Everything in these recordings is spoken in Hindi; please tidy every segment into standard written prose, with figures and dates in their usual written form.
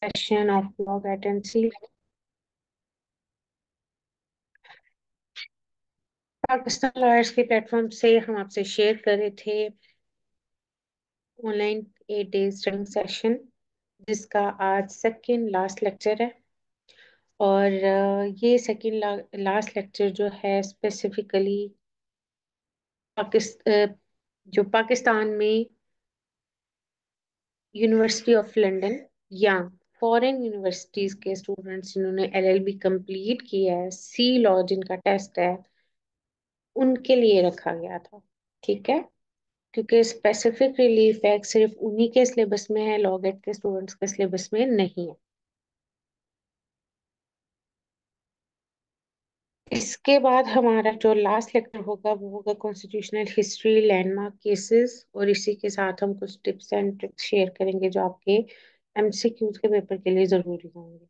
Session of blog agency। Pakistan lawyers के प्लेटफॉर्म से हम आपसे शेयर कर रहे थे ऑनलाइन 8 डेज ट्रेनिंग सेशन, जिसका आज सेकंड लास्ट लेक्चर है। और ये सेकंड लास्ट लेक्चर जो है स्पेसिफिकली जो पाकिस्तान में यूनिवर्सिटी ऑफ लंदन या फॉरेन यूनिवर्सिटीज के स्टूडेंट्स जिन्होंने एलएलबी कंप्लीट किया है, सी लॉ जिनका टेस्ट है, उनके लिए रखा गया था। ठीक है, क्योंकि स्पेसिफिक रिलीफ एक्ट सिर्फ उन्हीं के सिलेबस में है, लॉ गेट के स्टूडेंट्स के सिलेबस में नहीं है। इसके बाद हमारा जो लास्ट लेक्चर होगा वो होगा कॉन्स्टिट्यूशनल हिस्ट्री, लैंडमार्क केसेस, और इसी के साथ हम कुछ टिप्स एंड ट्रिक्स शेयर करेंगे जो आपके एमसीक्यूज के पेपर के लिए जरूरी होंगे।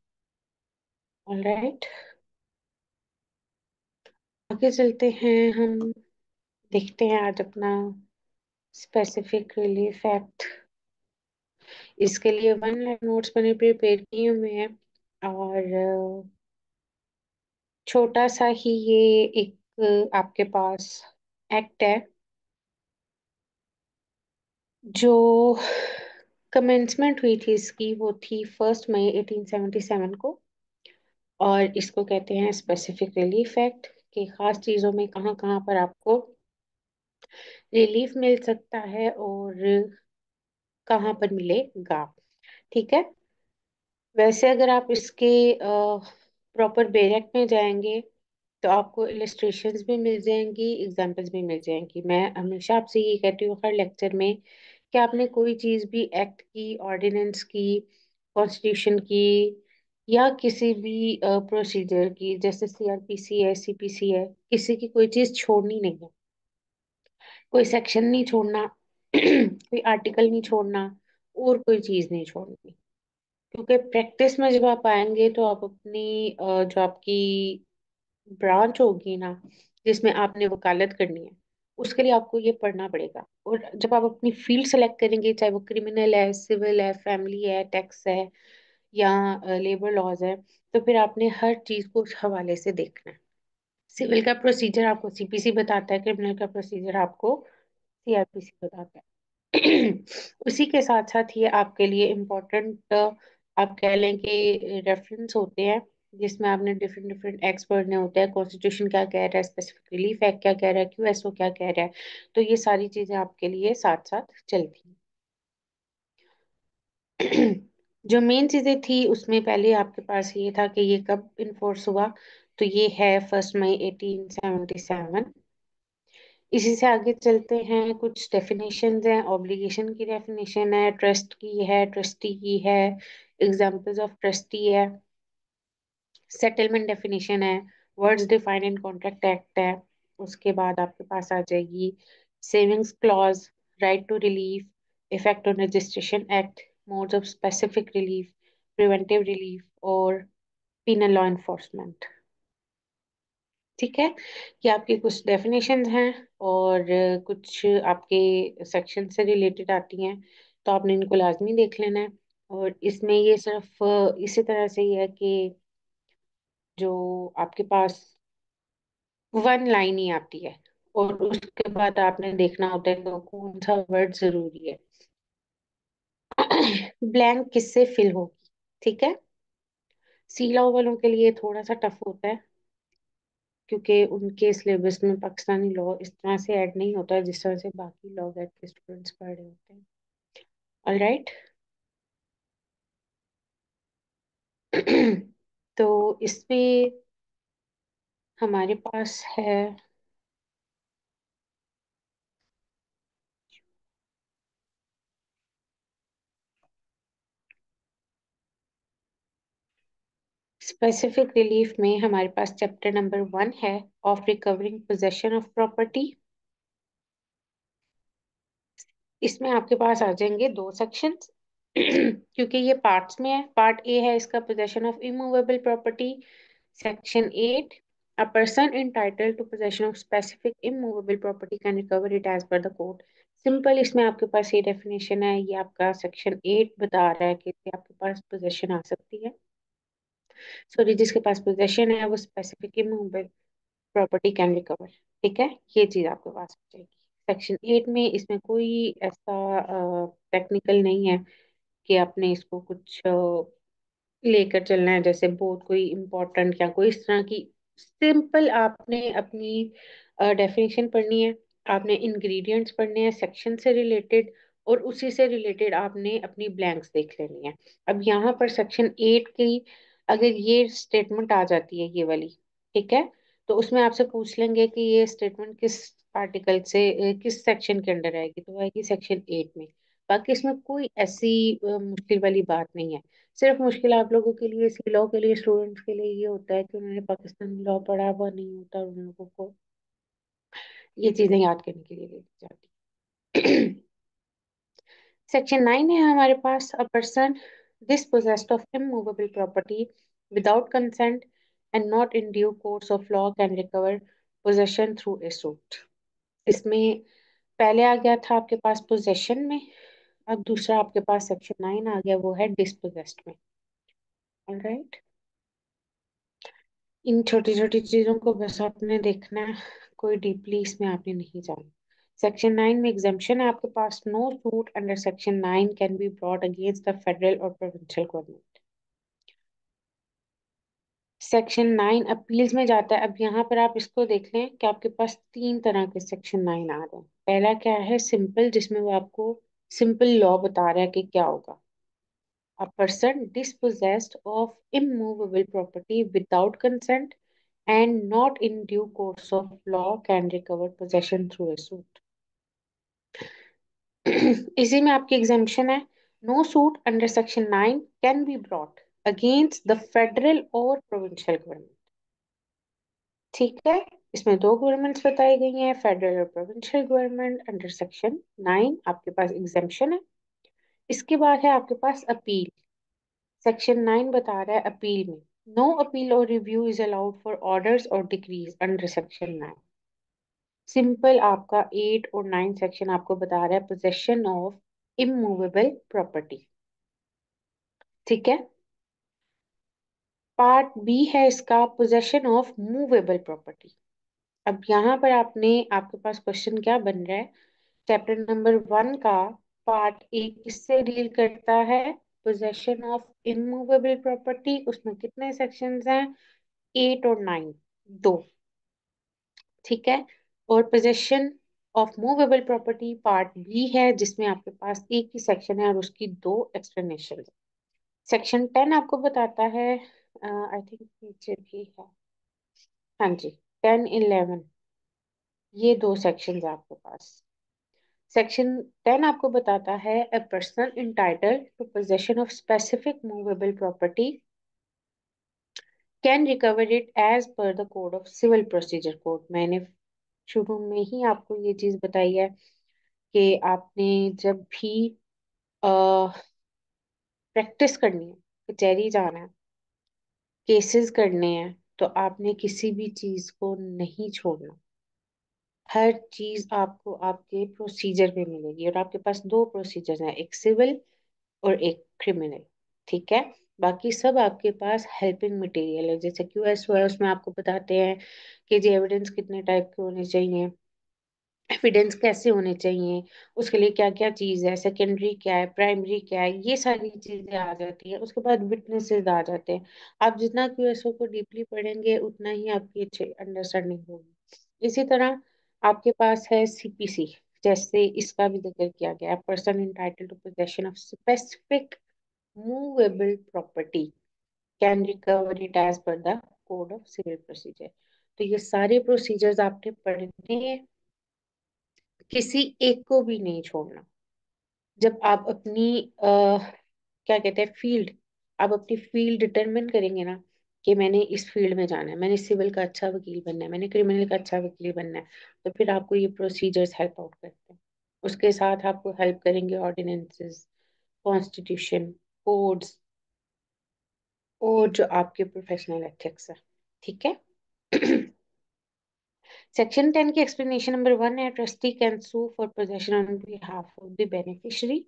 ऑलराइट, आगे चलते हैं। हम देखते हैं आज अपना स्पेसिफिक रिलीफ एक्ट। इसके लिए वन लाइन नोट्स मैंने प्रिपेयर किए हुए हैं, और छोटा सा ही ये एक आपके पास एक्ट है जो कमेंसमेंट हुई थी इसकी, वो थी 1 मई 1877 को। और इसको कहते हैं स्पेसिफिक रिलीफ एक्ट, कि खास चीजों में कहाँ कहाँ पर आपको रिलीफ मिल सकता है और कहाँ पर मिलेगा। ठीक है, वैसे अगर आप इसके प्रॉपर बेरेक्ट में जाएंगे तो आपको इलस्ट्रेशंस भी मिल जाएंगी, एग्जांपल्स भी मिल जाएंगी। मैं हमेशा आपसे ये कहती हूँ हर लेक्चर में कि आपने कोई चीज़ भी एक्ट की, ऑर्डिनेंस की, कॉन्स्टिट्यूशन की, या किसी भी प्रोसीजर की, जैसे सीआरपीसी है, सीपीसी है, किसी की कोई चीज़ छोड़नी नहीं है। कोई सेक्शन नहीं छोड़ना कोई आर्टिकल नहीं छोड़ना, और कोई चीज़ नहीं छोड़नी। क्योंकि प्रैक्टिस में जब आप आएंगे तो आप अपनी जो आपकी ब्रांच होगी ना, जिसमें आपने वकालत करनी है, उसके लिए आपको ये पढ़ना पड़ेगा। और जब आप अपनी फील्ड सेलेक्ट करेंगे, चाहे वो क्रिमिनल है, सिविल है, फैमिली है, टैक्स है, या लेबर लॉज है, तो फिर आपने हर चीज को उस हवाले से देखना है। सिविल का प्रोसीजर आपको सीपीसी बताता है, क्रिमिनल का प्रोसीजर आपको सीआरपीसी बताता है। उसी के साथ साथ ये आपके लिए इम्पोर्टेंट, आप कह लें कि रेफरेंस होते हैं, जिसमें आपने डिफरेंट डिफरेंट एक्ट्स पढ़ने होते हैं। कॉन्स्टिट्यूशन क्या कह रहा है, स्पेसिफिक रिलीफ एक्ट क्या कह रहा है, क्यूएसओ क्या कह रहा है, तो ये सारी चीजें आपके लिए साथ साथ चलती हैं। जो मेन चीजें थी उसमें पहले आपके पास ये था कि ये कब इन्फोर्स हुआ, तो ये है 1 मई 1877। इसी से आगे चलते हैं, कुछ डेफिनेशंस हैं। ऑब्लिगेशन की डेफिनेशन है, ट्रस्ट की है, ट्रस्टी की है, एग्जांपल्स ऑफ ट्रस्टी है, सेटलमेंट डेफिनेशन है, words defined in contract act है। उसके बाद आपके पास आ जाएगी savings clause, right to relief, effect on registration act, modes of specific relief, preventive relief, और पीनल लॉ एनफोर्समेंट। ठीक है, ये आपके कुछ डेफिनेशंस हैं, और कुछ आपके सेक्शन से रिलेटेड आती हैं, तो आपने इनको लाजमी देख लेना है। और इसमें ये सिर्फ इसी तरह से ही है कि जो आपके पास वन लाइन ही आती है, और उसके बाद आपने देखना होता है कि कौन सा वर्ड जरूरी है। ब्लैंक किससे फिल होगी। ठीक है, सी लॉ वालों के लिए थोड़ा सा टफ होता है, क्योंकि उनके सिलेबस में पाकिस्तानी लॉ इस तरह से ऐड नहीं होता है जिस तरह से बाकी लॉ गेट के स्टूडेंट्स पढ़ रहे होते हैं। ऑलराइट। तो इसमें हमारे पास है स्पेसिफिक रिलीफ में हमारे पास चैप्टर नंबर 1 है, of recovering possession of property. इसमें आपके पास आ जाएंगे दो सेक्शंस, क्योंकि ये पार्ट्स में है। पार्ट ए है इसका, possession of immovable property. Section 8, a person entitled to possession of specific immovable property can recover it as per the code. Simple इसमें आपके पास ये डेफिनेशन है, ये आपका सेक्शन 8 बता रहा है कि आपके पास पोजेशन आ सकती है। सॉरी, जिसके पास पोजेशन है वो स्पेसिफिक प्रॉपर्टी कैन रिकवर। ठीक है, ये चीज आपके पास हो जाएगी सेक्शन 8 में। इसमें कोई ऐसा टेक्निकल नहीं है कि आपने इसको कुछ लेकर चलना है, जैसे बहुत कोई इम्पोर्टेंट या कोई इस तरह की। सिंपल आपने अपनी डेफिनेशन पढ़नी है, आपने इंग्रेडिएंट्स पढ़ने हैं सेक्शन से रिलेटेड, और उसी से रिलेटेड आपने अपनी ब्लैंक्स देख लेनी है। अब यहाँ पर सेक्शन 8 की अगर ये स्टेटमेंट आ जाती है, ये वाली, ठीक है, तो उसमें आपसे पूछ लेंगे कि ये स्टेटमेंट किस आर्टिकल से किस सेक्शन के अंडर आएगी, तो वो आएगी सेक्शन 8 में। बाकी इसमें कोई ऐसी मुश्किल वाली बात नहीं है। सिर्फ मुश्किल आप लोगों के लिए, सी लॉ के लिए, स्टूडेंट्स के लिए ये होता है कि उन्होंने पाकिस्तानी लॉ पढ़ा हुआ नहीं होता, उन लोगों को ये चीजें याद करने के लिए दी जाती। सेक्शन 9 है हमारे पास, a person dispossessed of immovable property without consent and not in due course of law can recover possession through a suit। इसमें पहले आ गया था आपके पास पोजेशन में, अब दूसरा आपके पास सेक्शन 9 आ गया, वो है डिस्पोजेस्ड में। ऑलराइट, इन छोटी छोटी चीजों को बस आपने देखना है, कोई डीपली इसमें आपने नहीं जाना। सेक्शन 9 में एग्जाम्पशन है आपके पास, no suit under section 9 can be brought against the federal और प्रोविंशियल गवर्नमेंट। सेक्शन 9 अपील्स में जाता है। अब यहाँ पर आप इसको देख लें कि आपके पास तीन तरह के सेक्शन 9 आ रहे हैं। पहला क्या है, सिंपल, जिसमें वो आपको सिंपल लॉ बता रहा है कि क्या होगा। A person dispossessed of immovable property without consent and not in due course of law can recover possession through a suit। इसी में आपकी एग्जाम्पशन है, no suit under section 9 can be brought against the federal और प्रोविंशियल गवर्नमेंट। ठीक है, इसमें दो गवर्नमेंट्स बताई गई हैं, फेडरल और प्रोविंशियल गवर्नमेंट। अंडर सेक्शन 9 आपके पास एग्जाम्पशन है। इसके बाद है आपके पास अपील। सेक्शन 9 बता रहा है अपील में, नो अपील और review is allowed for orders और डिक्रीज अंडर सेक्शन 9। सिंपल आपका 8 और 9 सेक्शन आपको बता रहा है पोजेशन ऑफ इमूवेबल प्रॉपर्टी। ठीक है, पार्ट बी है इसका, पोजेशन ऑफ मूवेबल प्रॉपर्टी। अब यहाँ पर आपने, आपके पास क्वेश्चन क्या बन रहा है, चैप्टर नंबर 1 का पार्ट ए किससे डील करता है, पोजेशन ऑफ इमूवेबल प्रॉपर्टी। उसमें कितने सेक्शंस हैं, 8 और 9, दो। ठीक है, और possession of movable property part B है, जिसमें आपके पास एक ही सेक्शन है और उसकी दो एक्सप्लेनेशन। सेक्शन 10 आपको बताता है, आई थिंक नीचे भी है, हाँ जी, 10 11, ये दो सेक्शंस आपके पास। सेक्शन 10 आपको बताता है, a person entitled to possession of specific movable property can recover it as per the code of civil procedure code. मैंने शुरू में ही आपको ये चीज बताई है कि आपने जब भी प्रैक्टिस करनी है, कचहरी जाना है, केसेस करने हैं, तो आपने किसी भी चीज को नहीं छोड़ना। हर चीज आपको आपके प्रोसीजर में मिलेगी, और आपके पास दो प्रोसीजर हैं, एक सिविल और एक क्रिमिनल। ठीक है, बाकी सब आपके पास हेल्पिंग मटेरियल है, जैसे क्यूएस है, उसमें आपको बताते हैं कि जी एविडेंस कितने टाइप के होने चाहिए, एविडेंस कैसे होने चाहिए, उसके लिए क्या क्या चीज है, सेकेंडरी क्या है, प्राइमरी क्या है, ये सारी चीजें आ जाती हैं। उसके बाद विटनेसेस आ जाते हैं। आप जितना क्यूएसओ को डीपली पढ़ेंगे उतना ही आपकी अच्छी अंडरस्टैंडिंग होगी। इसी तरह आपके पास है सीपीसी, जैसे इसका भी जिक्र किया गया है, person entitle to possession of specific movable property can recover it as per the code of civil procedure. तो ये सारे प्रोसीजर्स आपने पढ़ने हैं, किसी एक को भी नहीं छोड़ना। जब आप अपनी क्या कहते हैं फील्ड, आप अपनी फील्ड डिटरमिन करेंगे ना, कि मैंने इस फील्ड में जाना है, मैंने सिविल का अच्छा वकील बनना है, मैंने क्रिमिनल का अच्छा वकील बनना है, तो फिर आपको ये प्रोसीजर्स हेल्प आउट करते हैं। उसके साथ आपको हेल्प करेंगे ऑर्डिनेंसेस, कॉन्स्टिट्यूशन, कोड्स, और जो आपके प्रोफेशनल एथिक्स है। ठीक है। सेक्शन 10 की एक्सप्लेनेशन नंबर 1 है trustee can sue for possession on behalf of the beneficiary.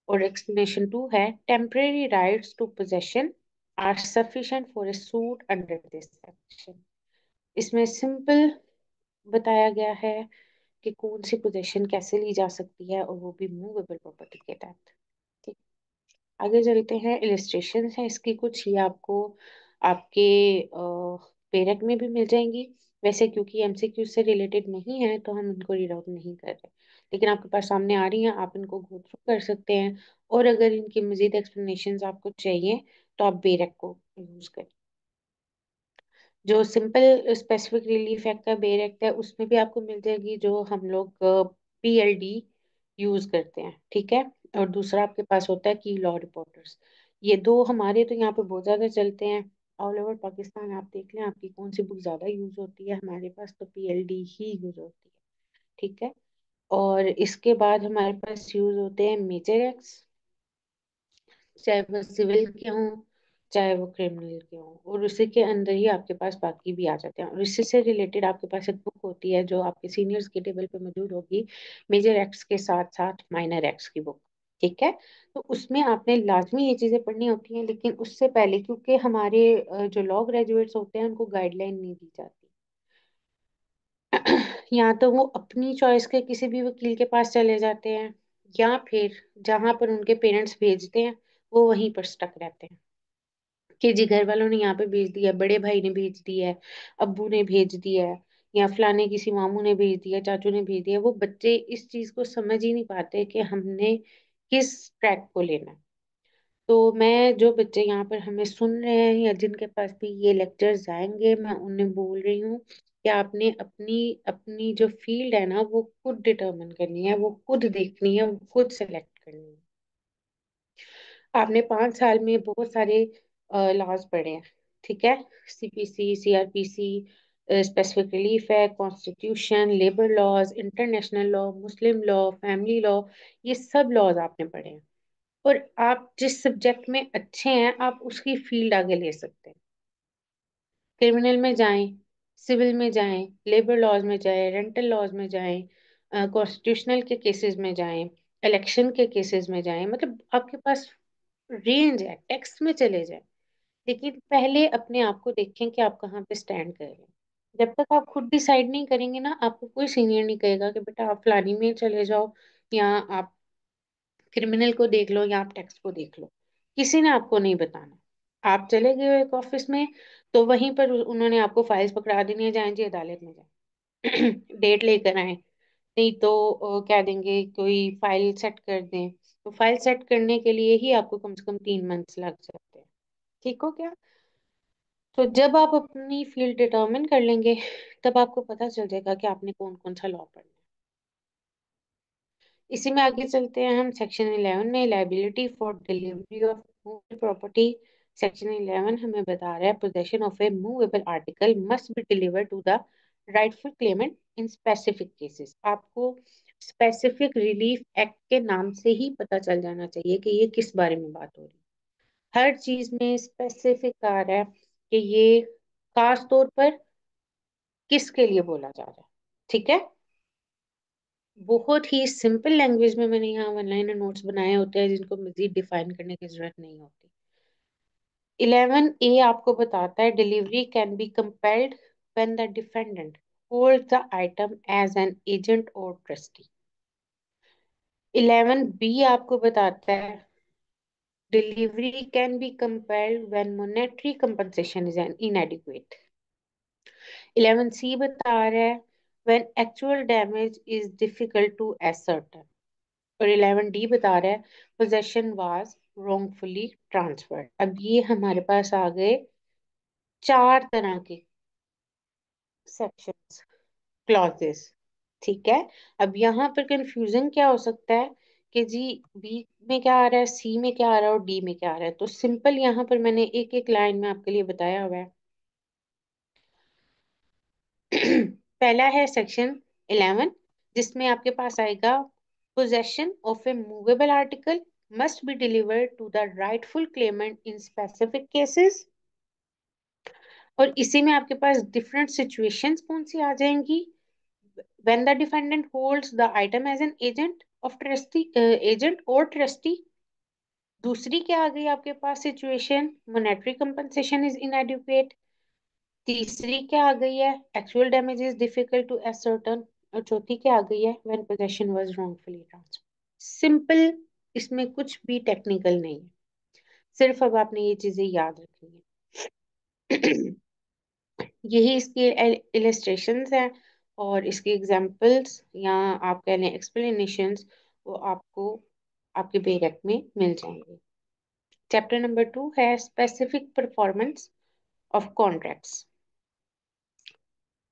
और एक्सप्लेनेशन 2 है temporary rights to possession are sufficient for a suit under this section. इसमें सिंपल बताया गया है कि कौन सी पोजेशन कैसे ली जा सकती है, और वो भी मूवेबल प्रॉपर्टी के तहत। ठीक, आगे चलते हैं। इलिस्ट्रेशन है इसकी कुछ, ये आपको आपके पेरेक में भी मिल जाएंगी। वैसे क्योंकि एमसीक्यू से रिलेटेड नहीं है तो हम इनको रीड आउट नहीं कर रहे, लेकिन आपके पास सामने आ रही हैं, आप इनको गो थ्रू कर सकते हैं। और अगर इनकी मजीद एक्सप्लेनेशन आपको चाहिए तो आप बेरेक को यूज करें। जो सिंपल स्पेसिफिक रिलीफ एक्ट का बेर एक्ट है उसमें भी आपको मिल जाएगी, जो हम लोग पीएलडी यूज करते हैं। ठीक है। और दूसरा आपके पास होता है की लॉ रिपोर्टर्स। ये दो हमारे तो यहाँ पे बहुत ज्यादा चलते हैं। ऑल ओवर पाकिस्तान आप देख लें आपकी कौन सी बुक ज्यादा यूज होती है, हमारे पास तो पीएलडी ही यूज होती है। ठीक है। और इसके बाद हमारे पास यूज होते हैं मेजर एक्ट्स, चाहे वो सिविल के हों चाहे वो क्रिमिनल के हों, और उसी के अंदर ही आपके पास बाकी भी आ जाते हैं। और इसी से रिलेटेड आपके पास एक बुक होती है जो आपके सीनियर्स के टेबल पे मौजूद होगी, मेजर एक्ट्स के साथ साथ माइनर एक्ट्स की बुक। ठीक है। तो उसमें आपने लाजमी ये चीजें पढ़नी होती हैं, लेकिन उससे पहले क्योंकि हमारे जो लॉ ग्रेजुएट्स होते हैं उनको गाइडलाइन नहीं दी जाती। या तो वो अपनी चॉइस के किसी भी वकील के पास चले जाते हैं, या फिर जहां पर उनके पेरेंट्स भेजते हैं वो वहीं पर स्टक रहते हैं कि जी घर वालों ने यहाँ पे भेज दिया, बड़े भाई ने भेज दिया है, अब्बू ने भेज दिया है, या फलाने किसी मामू ने भेज दिया, चाचू ने भेज दिया। वो बच्चे इस चीज को समझ ही नहीं पाते कि हमने किस ट्रैक को लेना है। तो मैं जो बच्चे यहाँ पर हमें सुन रहे हैं या जिनके पास भी ये लेक्चर्स आएंगे, मैं उन्हें बोल रही हूँ कि आपने अपनी अपनी जो फील्ड है ना वो खुद डिटरमिन करनी है, वो खुद देखनी है, वो खुद सेलेक्ट करनी है। आपने 5 साल में बहुत सारे लॉज पढ़े हैं। ठीक है। सीपीसी, सीआरपीसी, स्पेसिफिक रिलीफ है, constitution, labour laws, international law, Muslim law, family law, ये सब लॉज आपने पढ़े हैं। और आप जिस सब्जेक्ट में अच्छे हैं आप उसकी फील्ड आगे ले सकते हैं। क्रिमिनल में जाएं, सिविल में जाएं, लेबर लॉज में जाएं, रेंटल लॉज में जाएं, कॉन्स्टिट्यूशनल के केसेस में जाएं, इलेक्शन के केसेस में जाएं, मतलब आपके पास रेंज है, टेक्स्ट में चले जाएं। लेकिन पहले अपने आप को देखें कि आप कहाँ पे स्टैंड कर रहे हैं। जब तक आप खुद डिसाइड नहीं करेंगे ना, आपको कोई सीनियर नहीं कहेगा कि बेटा आप फलानी में चले जाओ, या आप क्रिमिनल को देख लो, या आप टैक्स को देख लो। किसी ने आपको नहीं बताना। आप चले गए हो एक ऑफिस में, तो वहीं पर उन्होंने आपको फाइल्स पकड़ा देनी है, जाएं जी अदालत में जाएं डेट लेकर आए। नहीं तो क्या देंगे, कोई फाइल सेट कर दें, तो फाइल सेट करने के लिए ही आपको कम से कम 3 मंथ्स लग जाते हैं। ठीक हो क्या। तो जब आप अपनी फील्ड डिटर्मिन कर लेंगे, तब आपको पता चल जाएगा कि आपने कौन कौन सा लॉ पढ़ना है। इसी में आगे चलते हैं हम सेक्शन 11 में, liability for delivery of movable property. Section 11 हमें बता रहा है possession of a movable article must be deliver to the rightful claimant in specific cases. आपको स्पेसिफिक रिलीफ एक्ट के नाम से ही पता चल जाना चाहिए कि ये किस बारे में बात हो रही है। हर चीज में स्पेसिफिक आ रहा है कि ये खास तौर पर किसके लिए बोला जा रहा है। ठीक है। बहुत ही सिंपल लैंग्वेज में मैंने यहाँ वन लाइनर नोट्स बनाए होते हैं जिनको मजीद डिफाइन करने की जरूरत नहीं होती। 11A आपको बताता है delivery can be compelled when the defendant hold the item as an agent or trustee. 11B आपको बताता है delivery can be compelled when monetary compensation is inadequate। 11C बता रहा है when actual damage is difficult to ascertain। और 11D बता रहा है possession was wrongfully transferred। अब ये हमारे पास आ गए 4 तरह के sections, clauses। ठीक है। अब यहाँ पर कंफ्यूजन क्या हो सकता है कि जी बी में क्या आ रहा है, सी में क्या आ रहा है और डी में क्या आ रहा है। तो सिंपल यहाँ पर मैंने एक एक लाइन में आपके लिए बताया हुआ है। पहला है सेक्शन 11, जिसमें आपके पास आएगा possession of a movable article must be delivered to the rightful claimant in specific cases. और इसी में आपके पास डिफरेंट सिचुएशंस कौन सी आ जाएंगी? when the defendant holds the item as an agent of trustee, agent or trustee. दूसरी क्या आ गई आपके पास situation? Monetary compensation is inadequate. तीसरी क्या आ गई है? Actual damage is difficult to ascertain. और चौथी क्या आ गई है? When possession was wrongfully transferred. Simple, इसमें कुछ भी टेक्निकल नहीं है, सिर्फ अब आपने ये चीजें याद रखनी है। यही इसके इलस्ट्रेशंस हैं और इसके एग्जांपल्स या आप कह लें एक्सप्लेनेशंस, वो आपको आपके बेरेक में मिल जाएंगे। चैप्टर नंबर 2 है specific performance of contracts.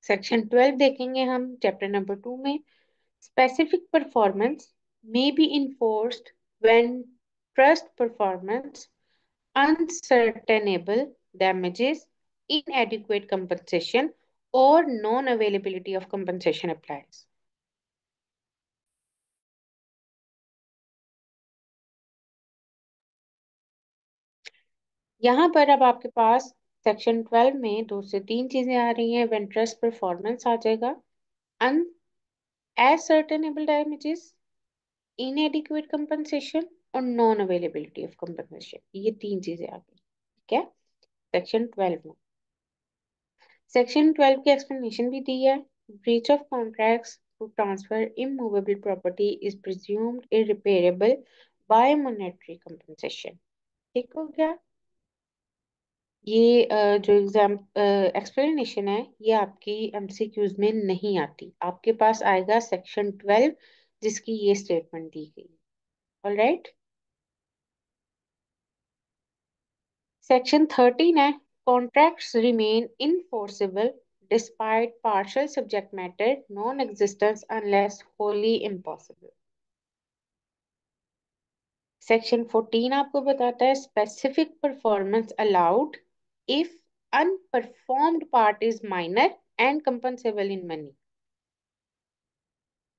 Section 12 देखेंगे हम चैप्टर नंबर 2 में। Specific performance may be enforced when trust performance, uncertainable damages, inadequate compensation, or non-availability of compensation applies. यहाँ पर अब आपके पास सेक्शन 12 में 2 से 3 चीजें आ रही हैं। when trust performance आ जाएगा, unascertainable damages, inadequate compensation और नॉन अवेलेबिलिटी ऑफ compensation, ये 3 चीजें आ गई। ठीक है, सेक्शन 12 में। सेक्शन 12 की एक्सप्लेनेशन भी दी है। Breach of contracts to transfer immovable property is presumed irreparable by monetary compensation. ठीक हो गया। ये जो एग्जाम एक्सप्लेनेशन है ये आपकी एमसीक्यूज में नहीं आती, आपके पास आएगा सेक्शन 12 जिसकी ये स्टेटमेंट दी गई। ऑलराइट, सेक्शन 13 है contracts remain enforceable despite partial subject matter non existence unless wholly impossible. Section 14 आपको बताता है specific performance allowed if unperformed part is minor and compensable in money.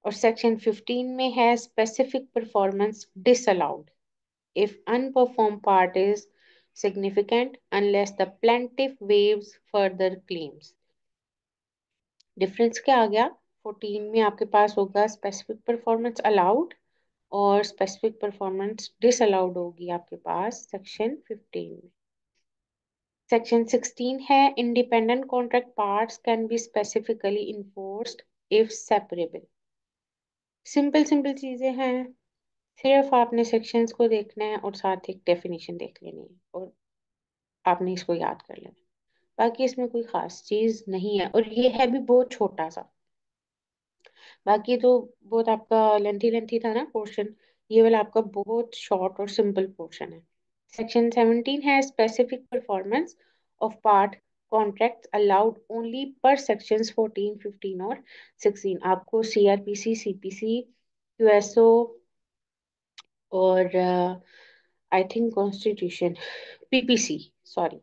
और सेक्शन 15 में है specific performance disallowed if unperformed part is significant unless the plaintiff waives further claims। Difference क्या आ गया? 14 में आपके पास होगा स्पेसिफिक परफॉर्मेंस अलाउड और स्पेसिफिक परफॉर्मेंस डिसअलाउड होगी आपके पास सेक्शन 15 में। सेक्शन 16 है independent contract parts can be specifically enforced if separable. Simple simple चीजें हैं, सिर्फ आपने सेक्शंस को देखना है और साथ एक डेफिनेशन देख लेनी है और आपने इसको याद कर लेना। बाकी इसमें कोई खास चीज नहीं है और ये है भी बहुत छोटा सा। बाकी तो बहुत आपका लेंथी लेंथी था ना पोर्शन, ये वाला आपका बहुत शॉर्ट और सिंपल पोर्शन है। सेक्शन 17 है specific performance of part contract allowed only पर सेक्शंस 14, 15 और 16। आपको सीआरपीसी, सीपीसी, यूएसओ और I think constitution, PPC, sorry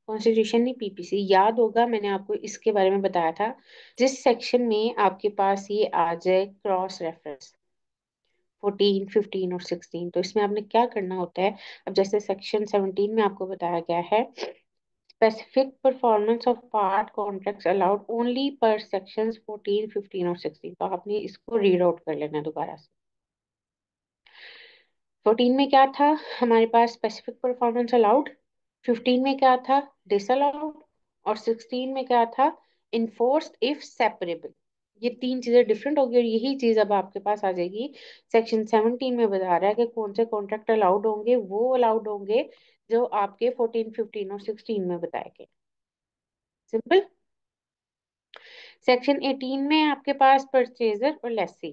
constitution नहीं पीपीसी याद होगा, मैंने आपको इसके बारे में बताया था। जिस सेक्शन में आपके पास ये आ जाए क्रॉस रेफरेंस 14, 15 और 16, तो इसमें आपने क्या करना होता है? अब जैसे सेक्शन 17 में आपको बताया गया है specific performance of part contracts allowed only पर सेक्शंस 14, 15 और 16, तो आपने इसको रीड आउट कर लेना दोबारा से। 14 में क्या था हमारे पास? Specific performance allowed. 15 में क्या था? डिसअलाउड। और 16 में क्या था? Enforced if separable. ये 3 चीजें डिफरेंट होगी और यही चीज अब आपके पास आ जाएगी सेक्शन 17 में। बता रहा है कि कौन से कॉन्ट्रैक्ट अलाउड होंगे, वो अलाउड होंगे जो आपके 14, 15 और 16 में बताए गए। सिंपल। सेक्शन 18 में आपके पास purchaser or lessee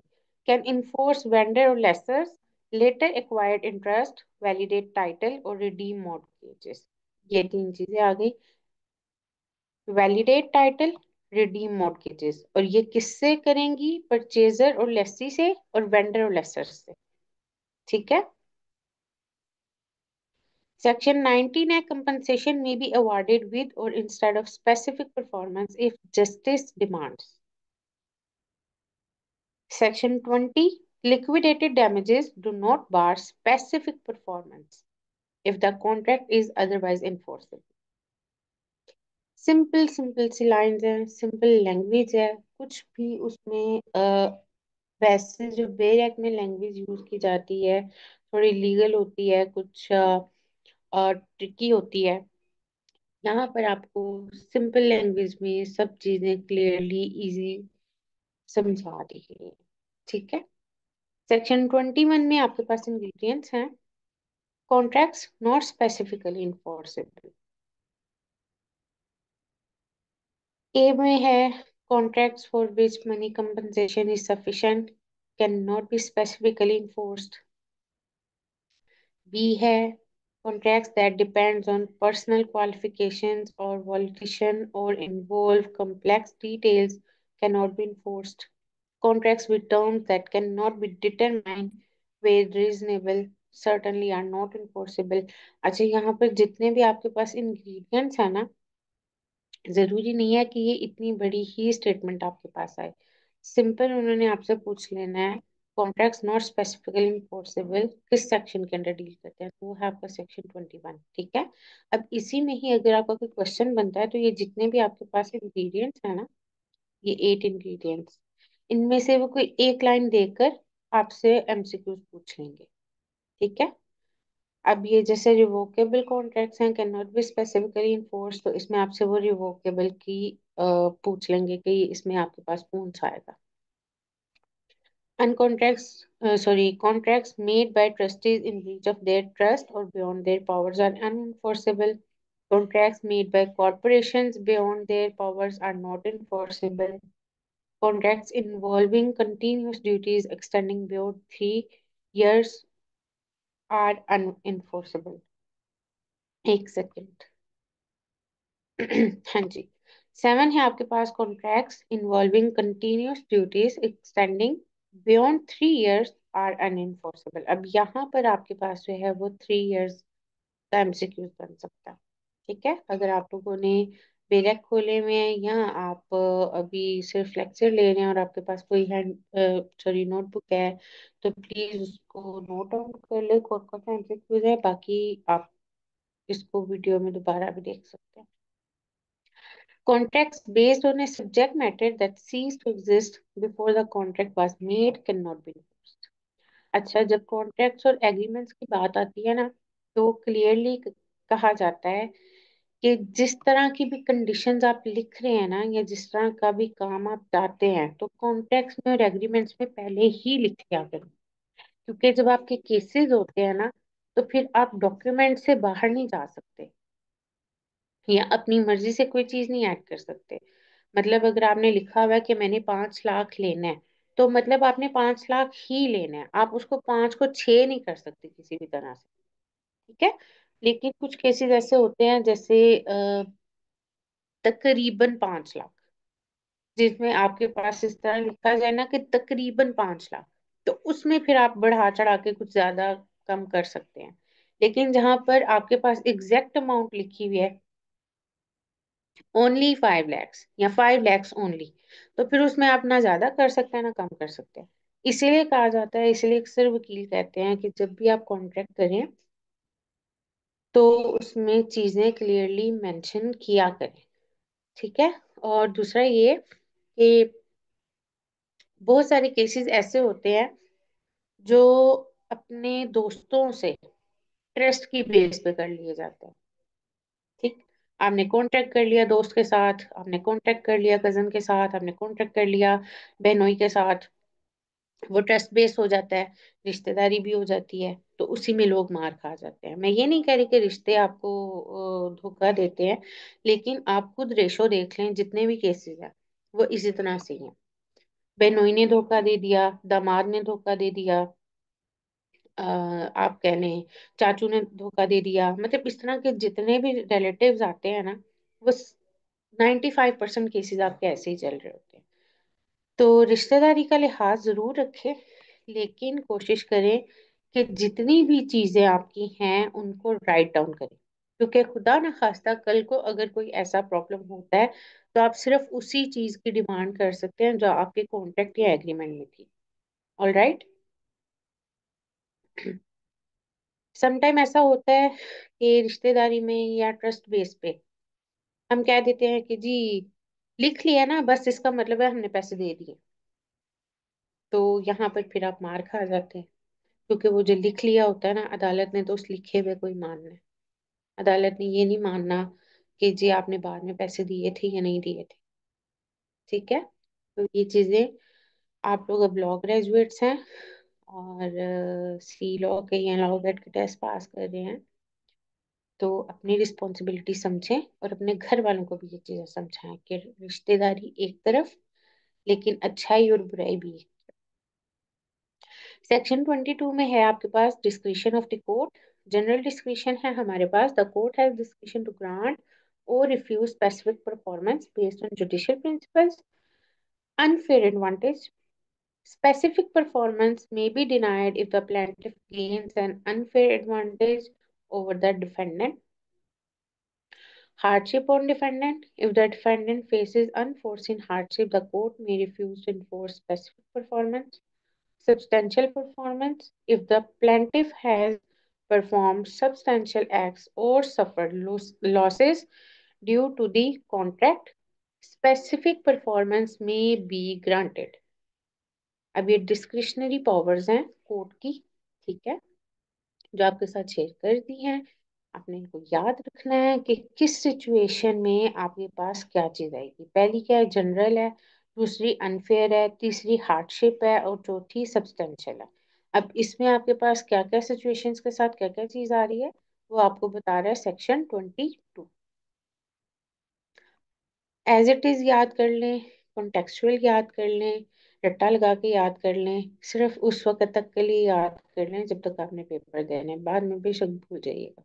can enforce vendor or lessor's later acquired interest, validate title or redeem mortgages. ये 3 चीजें आ गई, वैलिडेट टाइटल, रिडीम मॉर्गेजेस। और ये किससे करेंगी? परचेजर और लेसी से और वेंडर और लेसर से। ठीक है। सेक्शन 19 है कंपनसेशन में बी अवॉर्डेड विद और instead of specific performance if justice demands. Section 20, liquidated damages do not bar specific performance if the contract is otherwise enforceable. Simple simple सी लाइंस हैं, सिंपल लैंग्वेज है, कुछ भी उसमें वैसे जो बेर एक्ट में लैंग्वेज यूज की जाती है थोड़ी लीगल होती है, कुछ ट्रिकी होती है। यहाँ पर आपको सिंपल लैंग्वेज में सब चीजें क्लियरली इजी समझा दी गई है। ठीक है। सेक्शन 21 में आपके पास इंग्रेडिएंट्स हैं। Contracts not specifically enforceable. A में है contracts for which money compensation is sufficient can not be specifically enforced. B है contracts that depends on personal qualifications or volition or involve complex details cannot be enforced. Contracts with terms that cannot be determined with reasonable certainly are not enforceable. अच्छा, यहाँ पर जितने भी आपके पास इंग्रेडिएंट्स है ना, जरूरी नहीं है कि ये इतनी बड़ी ही स्टेटमेंट आपके पास आए। सिंपल उन्होंने आपसे पूछ लेना है कॉन्ट्रैक्ट्स नॉट स्पेसिफिकली इन्फोर्सेबल किस सेक्शन के अंडर डील करते हैं, तो वो है आपका सेक्शन 21। ठीक है। अब इसी में ही अगर आपका कोई क्वेश्चन बनता है तो ये जितने भी आपके पास इंग्रेडिएंट्स है ना, ये 8 इंग्रेडिएंट्स, इनमें से वो कोई एक लाइन देकर आपसे एमसीक्यूज पूछ लेंगे। ठीक है। अब ये जैसे रिवोकेबल कॉन्ट्रैक्ट्स हैं can not be specifically enforce, तो इसमें आपसे वो रिवोकेबल की पूछ लेंगे कि इसमें आपके पास कौन सा आएगा। Contracts made by trustees in breach of their trust or beyond their powers are unenforceable. Contracts made by corporations beyond their powers are not enforceable. Contracts involving continuous duties extending beyond 3 years are unenforceable. एक सेकेंड। हाँ जी। 7 है आपके पास contracts involving continuous duties extending beyond 3 years are unenforceable. अब यहाँ पर आपके पास जो है वो 3 इयर्स का एमसीक्यूज बन सकता है। ठीक है। अगर आप लोगों ने बेरेक खोले में है या आप अभी सिर्फ लेक्चर ले रहे हैं और आपके पास कोई हैंड सॉरी नोटबुक है, तो प्लीज उसको नोट डाउन कर ले कौन कौन सा एमसीक्यूज है, बाकी आप इसको वीडियो में दोबारा भी देख सकते हैं। Contracts based on a subject matter that ceased to exist before the contract was made cannot be enforced. अच्छा, जब कॉन्ट्रैक्ट्स और एग्रीमेंट्स की बात आती है ना, तो क्लियरली कहा जाता है कि जिस तरह की भी कंडीशंस आप लिख रहे हैं ना, या जिस तरह का भी काम आप चाहते हैं, तो कॉन्ट्रैक्ट्स में और एग्रीमेंट्स में पहले ही लिख दिया करें। क्योंकि जब आपके केसेस होते हैं ना, तो फिर आप डॉक्यूमेंट से बाहर नहीं जा सकते या अपनी मर्जी से कोई चीज नहीं ऐड कर सकते। मतलब अगर आपने लिखा हुआ है कि मैंने 5 लाख लेना है, तो मतलब आपने 5 लाख ही लेना है, आप उसको 5 को 6 नहीं कर सकते किसी भी तरह से। ठीक है। लेकिन कुछ केसेस ऐसे होते हैं जैसे तकरीबन 5 लाख, जिसमें आपके पास इस तरह लिखा जाए ना कि तकरीबन 5 लाख, तो उसमें फिर आप बढ़ा चढ़ा के कुछ ज्यादा कम कर सकते हैं। लेकिन जहां पर आपके पास एग्जैक्ट अमाउंट लिखी हुई है ओनली 5 लैक्स या 5 लैक्स ओनली, तो फिर उसमें आप ना ज्यादा कर सकते हैं ना कम कर सकते हैं। इसीलिए कहा जाता है, इसीलिए अक्सर वकील कहते हैं कि जब भी आप कॉन्ट्रैक्ट करें तो उसमें चीजें क्लियरली मेंशन किया करें। ठीक है। और दूसरा ये कि बहुत सारे केसेस ऐसे होते हैं जो अपने दोस्तों से ट्रस्ट की बेस पे कर लिए जाते हैं। ठीक। आपने कांटेक्ट कर लिया दोस्त के साथ, आपने कांटेक्ट कर लिया कजन के साथ, आपने कांटेक्ट कर लिया बहनोई के साथ, वो ट्रस्ट बेस्ड हो जाता है, रिश्तेदारी भी हो जाती है, तो उसी में लोग मार खा जाते हैं। मैं ये नहीं कह रही कि रिश्ते आपको धोखा देते हैं, लेकिन आप खुद रेशो देख लें, जितने भी केसेस हैं वो इसी तरह से ही हैं। बहनोई ने धोखा दे दिया, दामाद ने धोखा दे दिया, आप कह लें चाचू ने धोखा दे दिया, मतलब इस तरह के जितने भी रिलेटिव्स आते हैं ना, वो 95% केसेस आपके ऐसे ही चल रहे होते हैं। तो रिश्तेदारी का लिहाज जरूर रखें, लेकिन कोशिश करें कि जितनी भी चीजें आपकी हैं उनको राइट डाउन करें, क्योंकि खुदा न खास्ता कल को अगर कोई ऐसा प्रॉब्लम होता है तो आप सिर्फ उसी चीज की डिमांड कर सकते हैं जो आपके कॉन्ट्रैक्ट या एग्रीमेंट में थी। All right. समटाइम ऐसा होता है कि रिश्तेदारी में या ट्रस्ट बेस पे हम कह देते हैं कि जी लिख लिया ना, बस इसका मतलब है हमने पैसे दे दिए। तो यहाँ पर फिर आप मार खा जाते हैं, क्योंकि वो जो लिख लिया होता है ना, अदालत ने तो उस लिखे हुए को ही मानना है। अदालत ने ये नहीं मानना कि जी आपने बाद में पैसे दिए थे या नहीं दिए थे। ठीक है। तो ये चीजें, आप लोग अब लॉ ग्रेजुएट्स हैं और सी लॉ के या लॉ गेट के टेस्ट पास कर रहे हैं, तो अपनी रिस्पॉन्सिबिलिटी समझें और अपने घर वालों को भी ये चीजें समझाएं कि रिश्तेदारी एक तरफ, लेकिन अच्छाई और बुराई भी एक। सेक्शन 22 में है आपके पास discretion of the court. General discretion है हमारे पास, the court has discretion to grant और refuse specific performance based on judicial principles. Unfair advantage. Specific performance may be denied if the plaintiff gains an unfair advantage over the defendant. Hardship on defendant. If the defendant faces unforeseen hardship, the court may refuse to enforce specific performance. Substantial performance. If the plaintiff has performed substantial acts or suffered losses due to the contract, specific performance may be granted. अब ये डिस्क्रिशनरी पावर्स हैं कोर्ट की, ठीक है, जो आपके साथ शेयर कर दी हैं। आपने इनको याद रखना है कि किस सिचुएशन में आपके पास क्या चीज आएगी। पहली क्या है, जनरल है। दूसरी अनफेयर है। तीसरी हार्डशिप है। और चौथी सब्सटेंशियल है। अब इसमें आपके पास क्या क्या सिचुएशंस के साथ क्या क्या चीज आ रही है, वो आपको बता रहा है सेक्शन 22। एज इट इज याद कर लें, कॉन्टेक्चुअल याद कर लें, रट्टा लगा के याद कर लें, सिर्फ उस वक्त तक के लिए याद कर लें जब तक आपने पेपर देने, बाद में बेशक भूल जाइएगा।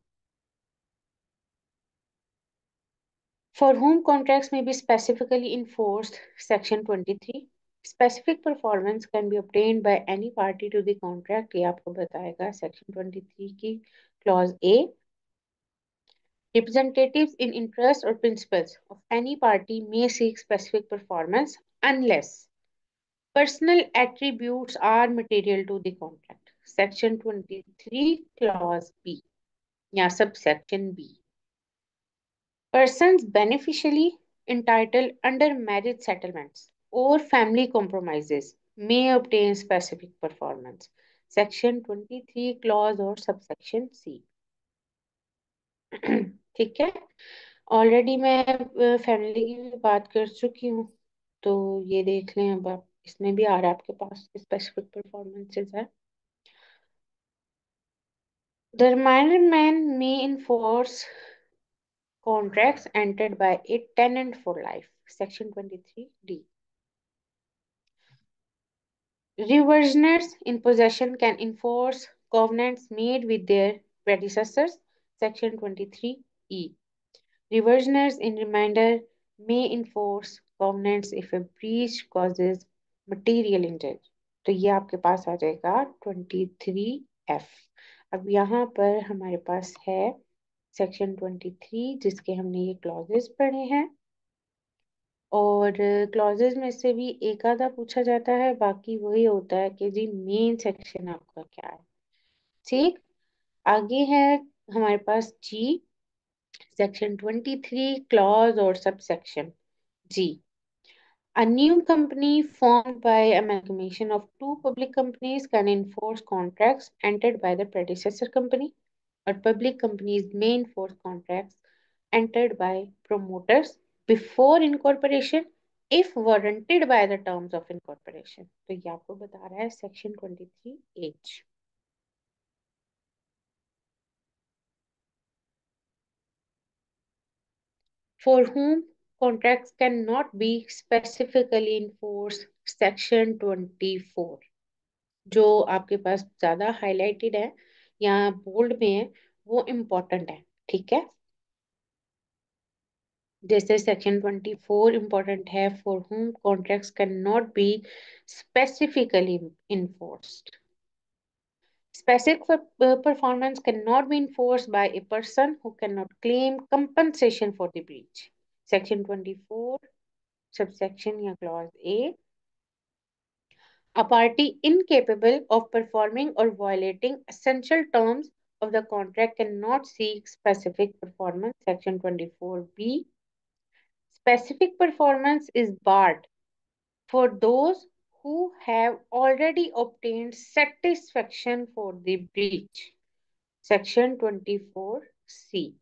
For whom contracts may be specifically enforced, Section 23. Specific performance can be obtained by any party to the contract, ये आपको बताएगा Section 23 की Clause A. Representatives in interest or principles of any party may seek specific performance unless personal attributes are material to the contract. Section 23, Clause B, या subsection B. Persons beneficially entitled under marriage settlements or family compromises may obtain specific performance. Section 23, Clause और subsection C. ठीक है। ऑलरेडी मैं फैमिली की भी बात कर चुकी हूँ, तो ये देख लें। अब आप इसमें भी आ रहा है आपके पास स्पेसिफिक परफॉर्मेंसेस है। The remainder man may enforce contracts entered by a tenant for life. Section 23D. Reversioners in possession can enforce covenants made with their predecessors. Section 23E. Reversioners in remainder may enforce covenants if a breach causes material injury. तो ये आपके पास आ जाएगा 23F। अब यहाँ पर हमारे पास है सेक्शन 23, जिसके हमने ये क्लॉजेस पढ़े हैं। और क्लॉजेस में से भी एक आधा पूछा जाता है, बाकी वही होता है कि जी मेन सेक्शन आपका क्या है। ठीक। आगे है हमारे पास जी, सेक्शन 23 क्लॉज और सब सेक्शन जी। A new company formed by amalgamation of two public companies can enforce contracts entered by the predecessor company, or public companies may enforce contracts entered by promoters before incorporation if warranted by the terms of incorporation. तो ये आपको बता रहा है section 23H। For whom contracts cannot be specifically enforced, section 24। जो आपके पास ज्यादा हाईलाइटेड है या बोल्ड में है, वो इम्पोर्टेंट है। ठीक है। जैसे सेक्शन 24 इम्पोर्टेंट है, for whom contracts can not be specifically enforced. Specific performance cannot be enforced by a person who cannot claim compensation for the breach. Section 24, subsection या clause A. A party incapable of performing or violating essential terms of the contract cannot seek specific performance. Section 24B. Specific performance is barred for those who have already obtained satisfaction for the breach. Section 24C.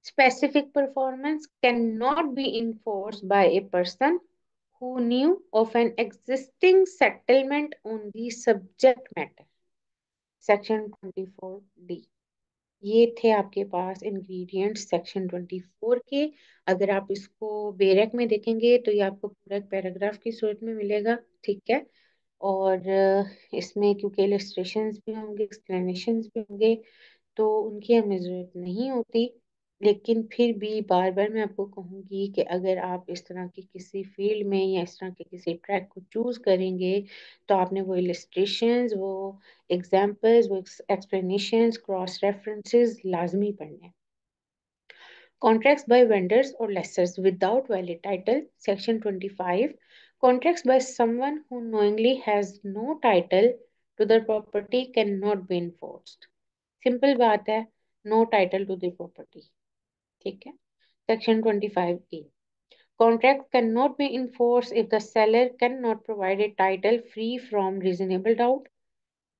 Specific performance cannot be enforced by a person who knew of an existing settlement on the subject matter. Section 24D। ये थे आपके पास इंग्रेडिएंट्स सेक्शन 24 के। अगर आप इसको बेरेक में देखेंगे तो ये आपको पूरा एक पैराग्राफ की सूरत में मिलेगा, ठीक है। और इसमें क्योंकि इलस्ट्रेशंस भी होंगे, एक्सप्लेनेशंस भी होंगे, तो उनकी हमें ज़रूरत नहीं होती। लेकिन फिर भी बार बार मैं आपको कहूँगी कि अगर आप इस तरह की किसी फील्ड में या इस तरह के किसी ट्रैक को चूज करेंगे, तो आपने वो इलस्ट्रेशंस, वो एग्जाम्पल्स, वो एक्सप्लेनेशंस, क्रॉस रेफरेंसेस लाजमी पढ़ने हैं। Contracts by vendors or lessors without valid title. Section 25. Contracts by someone who knowingly has no title to the property cannot be enforced. Simple बात है, no title to the property, ठीक है। Section 25A. Contract cannot be enforced if the seller cannot provide a title free from reasonable doubt.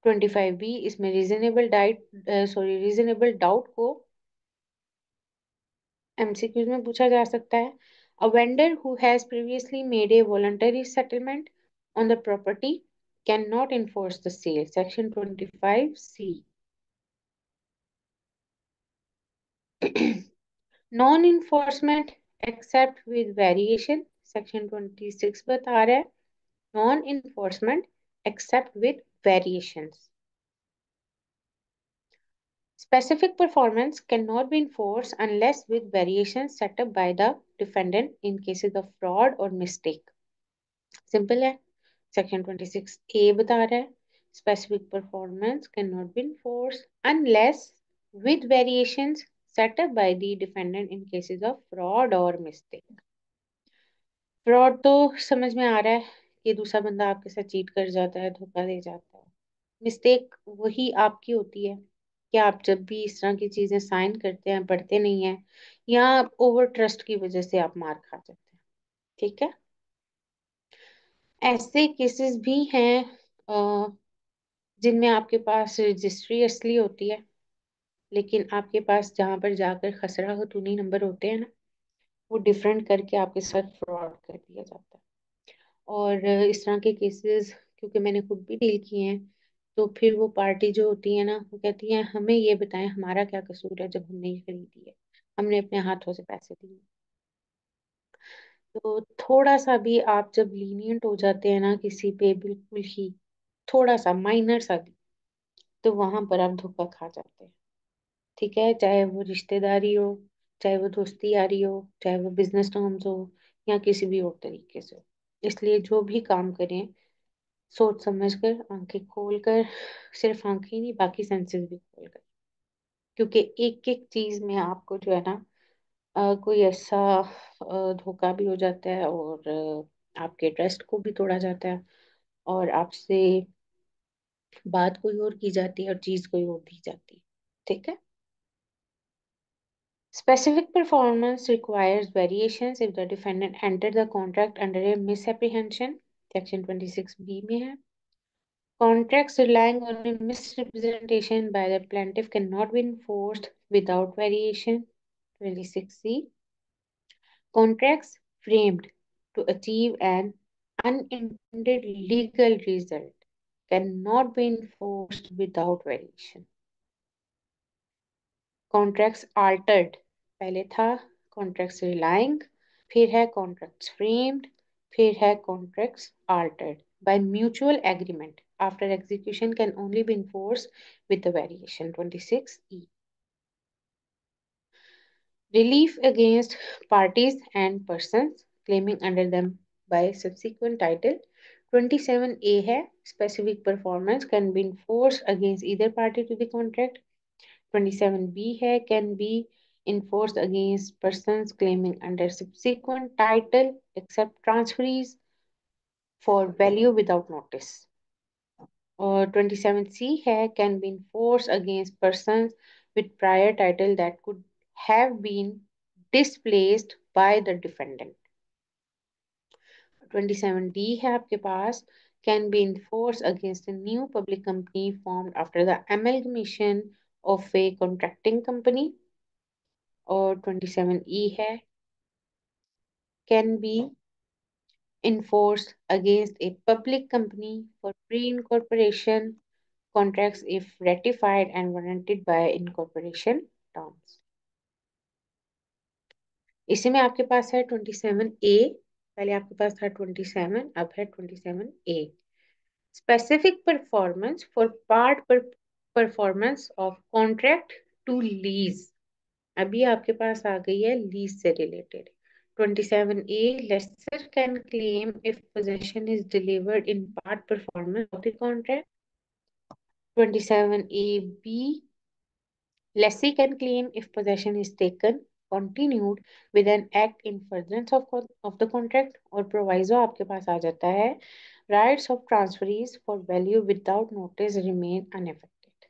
25B इसमें रीजनेबल डाउट को एमसीक्यूज में पूछा जा सकता है। A vendor who has previously made a voluntary settlement on the property cannot enforce the sale. Section 25C. Non-enforcement except with variation. Section 26 बता रहा है non-enforcement except with variations. Specific performance cannot be enforced unless with variations set up by the defendant in cases of fraud or mistake. Simple है। सेक्शन 26A बता रहा है specific performance can not B enforce unless with variations set up by the defendant in cases of fraud और मिस्टेक। फ्रॉड तो समझ में आ रहा है कि दूसरा बंदा आपके साथ चीट कर जाता है, धोखा दे जाता है। मिस्टेक वही आपकी होती है कि आप जब भी इस तरह की चीजें साइन करते हैं, पढ़ते नहीं है, या ओवर ट्रस्ट की वजह से आप मार खा जाते हैं, ठीक है। ऐसे केसेस भी हैं जिनमें आपके पास रजिस्ट्री असली होती है, लेकिन आपके पास जहां पर जाकर खसरा खतूनी नंबर होते हैं ना, वो डिफरेंट करके आपके साथ फ्रॉड कर दिया जाता है। और इस तरह के केसेस क्योंकि मैंने खुद भी डील किए हैं, तो फिर वो पार्टी जो होती है ना, वो कहती है हमें ये बताएं हमारा क्या कसूर है जब हमने ये खरीदी है, हमने अपने हाथों से पैसे दिए। तो थोड़ा सा भी आप जब लीनियंट हो जाते हैं ना किसी पे, बिल्कुल ही थोड़ा सा माइनर सा भी, तो वहां पर आप धोखा खा जाते हैं, ठीक है। चाहे वो रिश्तेदारी हो, चाहे वो दोस्ती यारी हो, चाहे वो बिजनेस टर्म्स हो, या किसी भी और तरीके से हो। इसलिए जो भी काम करें सोच समझ कर, आंखें खोल कर, सिर्फ आंखें ही नहीं बाकी सेंसेस भी खोल कर, क्योंकि एक एक चीज में आपको जो है ना कोई ऐसा धोखा भी हो जाता है, और आपके ट्रस्ट को भी तोड़ा जाता है, और आपसे बात कोई और की जाती है और चीज कोई और दी जाती है, ठीक है। Specific performance requires variations if the defendant entered the contract under a misapprehension. Section 26B में है। Contracts relying on a misrepresentation by the plaintiff cannot be enforced without variation. 26C. Contracts framed to achieve an unintended legal result cannot be enforced without variation. Contracts altered, पहले था contracts relying, फिर है contracts framed, फिर है contracts altered by mutual agreement after execution can only be enforced with the variation. 26E. Relief against parties and persons claiming under them by subsequent title. 27A है specific performance can be enforced against either party to the contract. 27B है can be enforced against persons claiming under subsequent title except transferees for value without notice. और 27C है can be enforced against persons with prior title that could have been displaced by the defendant. 27D है आपके पास, can be enforced against a new public company formed after the amalgamation of a contracting company. और 27E है, can be enforced against a public company for pre-incorporation contracts if ratified and warranted by incorporation terms. इसी में आपके पास है 27A, पहले आपके पास था 27, अब है 27A, specific performance for part performance of contract to lease. अभी आपके पास आ गई है लीज से related. 27A, lessor can claim if possession is delivered in part performance of the contract. 27AB, lessee can claim if possession is taken continued with an act in furtherance of the contract. और proviso आपके पास आ जाता है, rights of transferees for value without notice remain unaffected.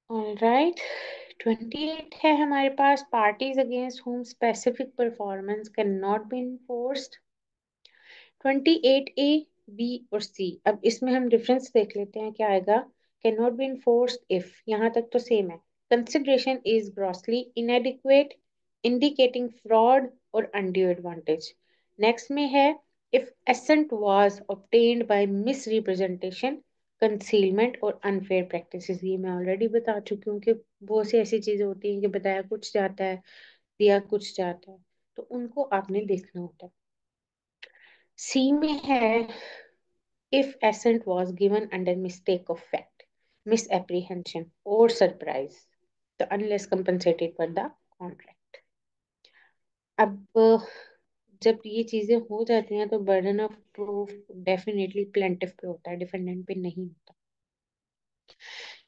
All right. 28 है हमारे पास, parties against whom specific performance cannot be enforced. 28A, B और C. अब इसमें हम डिफरेंस देख लेते हैं क्या आएगा. Cannot be enforced if, यहाँ तक तो सेम है. Consideration is grossly inadequate, indicating fraud or undue advantage. Next में है, if assent was obtained by misrepresentation, concealment और अनफेयर प्रैक्टिसेस. ये मैं ऑलरेडी बता चुकी हूँ कि बहुत सी ऐसी चीजें होती हैं कि बताया कुछ जाता है, दिया कुछ जाता है, तो उनको आपने देखना होता है. सी में है, if assent was given under mistake of fact, misapprehension or surprise, the unless compensated for the contract. अब जब ये चीजें हो जाती हैं तो burden of proof definitely plaintiff पे होता है, डिफेंडेंट पे नहीं होता.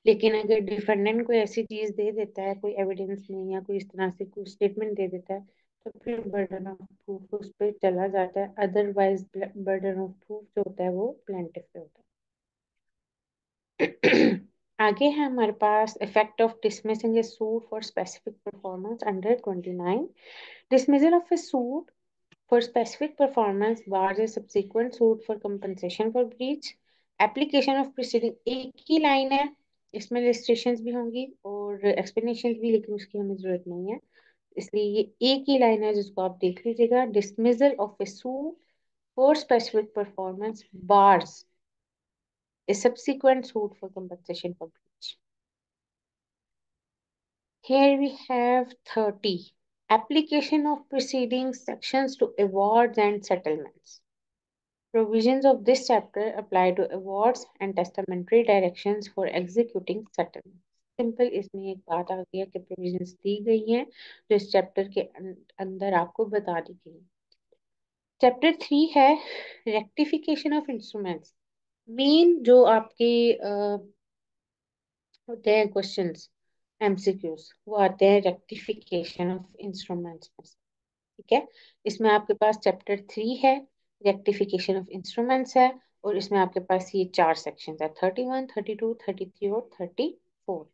लेकिन अगर डिफेंडेंट कोई ऐसी चीज दे देता है कोई एविडेंस में या कोई इस तरह से कोई स्टेटमेंट दे देता है तो फिर बर्डन ऑफ प्रूफ उस पर चला जाता है. अदरवाइज बर्डन ऑफ प्रूफ जो होता है वो प्लेंटिफ पे होता है. आगे है हमारे पास effect of dismissing a suit for specific performance under 29. Dismissal of a suit for specific performance bars a subsequent suit for compensation for breach. Application of preceding, एक ही लाइन है, इसमें illustrations भी होंगी और explanations भी, लेकिन उसकी हमें जरूरत नहीं है, इसलिए ये एक ही लाइन है जिसको आप देख लीजिएगा. dismissal of a suit for specific performance bars a subsequent suit for compensation for breach. Here we have 30. Application of preceding sections to awards and settlements. Provisions of this chapter apply to awards and testamentary directions for executing settlements. Simple इसमें एक बात आ गई है कि प्रोविजंस दी गई हैं जो इस चैप्टर के अंदर आपको बता दी गई. चैप्टर 3 है रेक्टिफिकेशन ऑफ इंस्ट्रूमेंट्स. मेन जो आपके होते हैं क्वेश्चंस एमसीक्यूज वो आते हैं रेक्टिफिकेशन ऑफ इंस्ट्रूमेंट्स में. ठीक है, इसमें आपके पास चैप्टर 3 है, रेक्टिफिकेशन ऑफ इंस्ट्रूमेंट्स है, और इसमें आपके पास ये 4 सेक्शंस है, 31, 32, 33 और 34.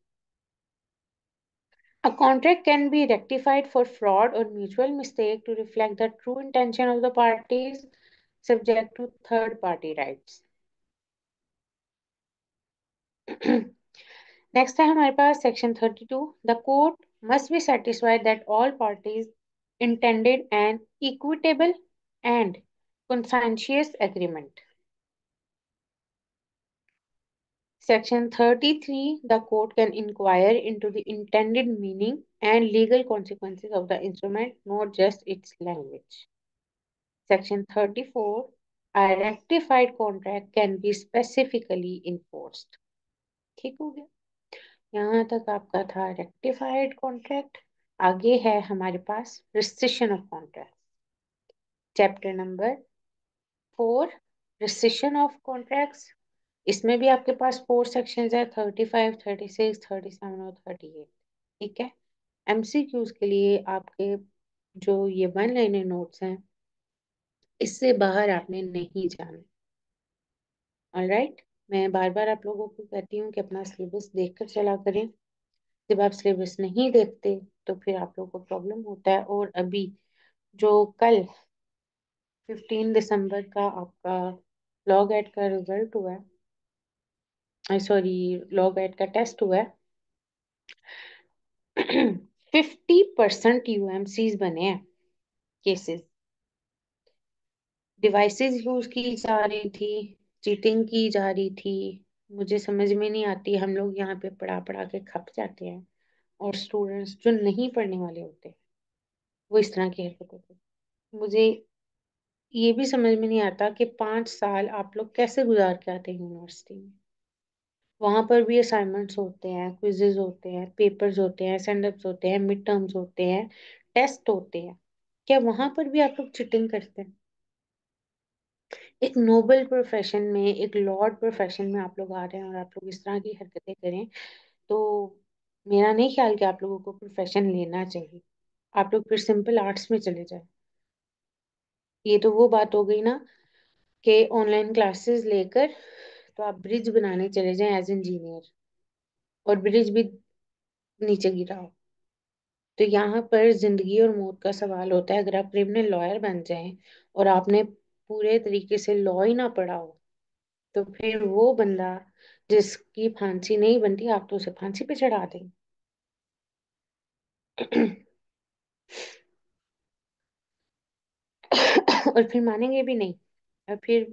A contract can be rectified for fraud or mutual mistake to reflect the true intention of the parties subject to third party rights. Next है हमारे पास section 32. The court must be satisfied that all parties intended an equitable and conscientious agreement. Section 33. The court can inquire into the intended meaning and legal consequences of the instrument, not just its language. Section 34. A rectified contract can be specifically enforced. ठीक हो गया, यहाँ तक आपका था रेक्टिफाइड कॉन्ट्रैक्ट. आगे है हमारे पास rescission of contract. Chapter number 4, rescission of contracts. इसमें भी आपके पास 4 सेक्शंस है, 35, 36, 37 और 38. ठीक है, एमसीक्यूज के लिए आपके जो ये 1 लाइनर नोट्स हैं इससे बाहर आपने नहीं जाना. ऑलराइट, मैं बार बार आप लोगों को कहती हूँ कि अपना सिलेबस देखकर चला करें. जब आप सिलेबस नहीं देखते तो फिर आप लोगों को प्रॉब्लम होता है। और अभी जो कल 15 दिसंबर का आपका लॉग एड का रिजल्ट हुआ है, सॉरी, लॉग एड का टेस्ट हुआ है, 50% यूएमसीज बने हैं केसेस। डिवाइसेस यूज की जा रही थी, चीटिंग की जा रही थी। मुझे समझ में नहीं आती, हम लोग यहाँ पे पढ़ा पढ़ा के खप जाते हैं और स्टूडेंट्स जो नहीं पढ़ने वाले होते वो इस तरह की हरकत होती है। मुझे ये भी समझ में नहीं आता कि 5 साल आप लोग कैसे गुजार के आते हैं यूनिवर्सिटी में। वहां पर भी असाइनमेंट्स होते हैं, क्विजेज होते हैं, पेपर्स होते हैं, सेंडअप्स होते हैं, मिड टर्म्स होते हैं, टेस्ट होते हैं। क्या वहां पर भी आप लोग चीटिंग करते हैं? एक नोबल प्रोफेशन में, एक लॉर्ड प्रोफेशन में आप लोग आ रहे हैं और आप लोग इस तरह की हरकतें करें, तो मेरा नहीं ख्याल कि आप लोगों को प्रोफेशन लेना चाहिए। आप लोग फिर सिंपल आर्ट्स में चले जाए। ये तो वो बात हो गई ना कि ऑनलाइन क्लासेस लेकर तो आप ब्रिज बनाने चले जाएं एज इंजीनियर, और ब्रिज भी नीचे गिरा हो। तो यहाँ पर जिंदगी और मौत का सवाल होता है। अगर आप क्रिमिनल लॉयर बन जाएं और आपने पूरे तरीके से लॉ ही ना पढ़ा हो, तो फिर वो बंदा जिसकी फांसी नहीं बनती, आप तो उसे फांसी पे चढ़ा देंगे। और फिर मानेंगे भी नहीं। और फिर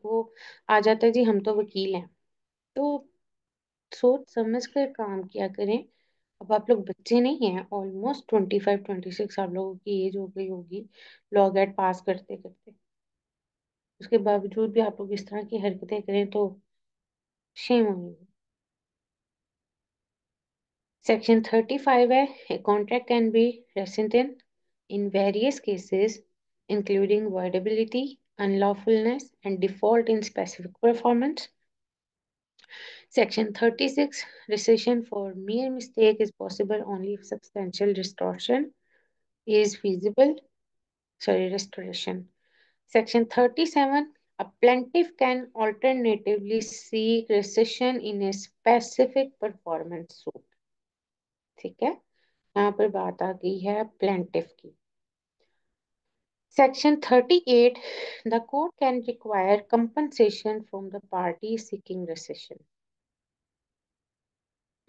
वो आ जाता है, जी हम तो वकील हैं। तो सोच समझ कर काम किया करें। अब आप लोग बच्चे नहीं हैं, ऑलमोस्ट 25 26 आप लोगों की एज हो गई होगी लॉ गेट पास करते करते। उसके बावजूद भी आप लोग इस तरह की हरकतें करें तो शेम होगी। सेक्शन 35 है, a contract can be rescinded in various cases including voidability, unlawfulness and default in specific performance. Section 36, rescission for mere mistake is possible only if substantial distortion is feasible. Sorry, restoration. Section 37, a plaintiff can alternatively seek rescission in a specific performance suit. ठीक है, यहाँ पर बात आ गई है प्लेंटिफ की। Section 38, the court can require compensation from the party seeking rescission.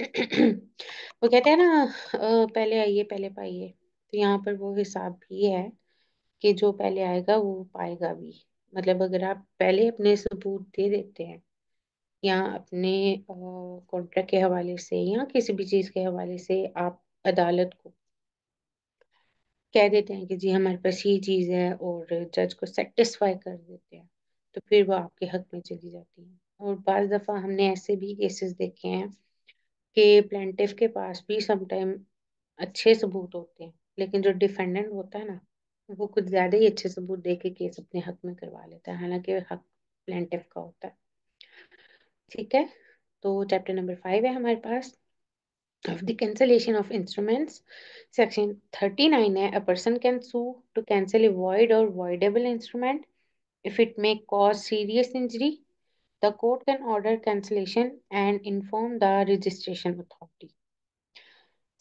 वो कहते हैं ना, पहले आइए पहले पाइए। तो यहाँ पर वो हिसाब भी है कि जो पहले आएगा वो पाएगा भी। मतलब अगर आप पहले अपने सबूत दे देते हैं, या अपने कॉन्ट्रैक्ट के हवाले से या किसी भी चीज के हवाले से आप अदालत को कह देते हैं कि जी हमारे पास ये चीज है, और जज को सेटिस्फाई कर देते हैं, तो फिर वो आपके हक में चली जाती है। और बाज दफा हमने ऐसे भी केसेस देखे हैं कि प्लेंटिफ के पास भी समटाइम अच्छे सबूत होते हैं, लेकिन जो डिफेंडेंट होता है ना, वो कुछ ज्यादा ही अच्छे सबूत दे के केस अपने हक में करवा लेता है, हालांकि हक प्लेंटिफ का होता है। ठीक है, तो चैप्टर नंबर 5 है हमारे पास, of the cancellation of instruments. Section 39 है, a person can sue to cancel a void or voidable instrument if it may cause serious injury. The court can order cancellation and inform the registration authority.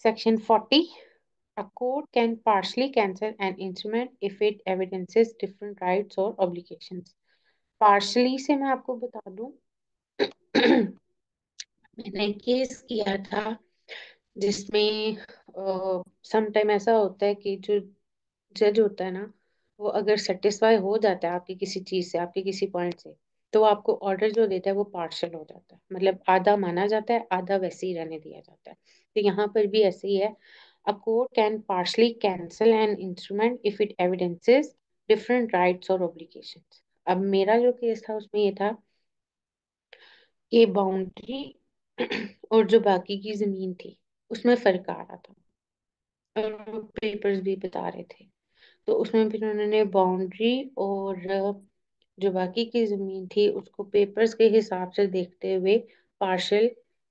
Section 40, a court can partially cancel an instrument if it evidences different rights or obligations. Partially से मैं आपको बता दूं, मैंने केस किया था जिसमें सम टाइम ऐसा होता है कि जो जज होता है ना, वो अगर सेटिस्फाई हो जाता है आपकी किसी चीज से, आपके किसी पॉइंट से, तो वो आपको ऑर्डर जो देता है वो पार्शल हो जाता है, मतलब आधा माना जाता है, आधा वैसे ही रहने दिया जाता है। तो यहाँ पर भी ऐसे ही है, a court can partially cancel an instrument if it evidences different rights और ऑब्लिगेशंस। अब मेरा जो केस था उसमें ये था कि बाउंड्री और जो बाकी की जमीन थी उसमें फर्क आ रहा था, और वो पेपर्स भी बता रहे थे। तो उसमें फिर उन्होंने बाउंड्री और जो बाकी की जमीन थी उसको पेपर्स के हिसाब से देखते हुए पार्शल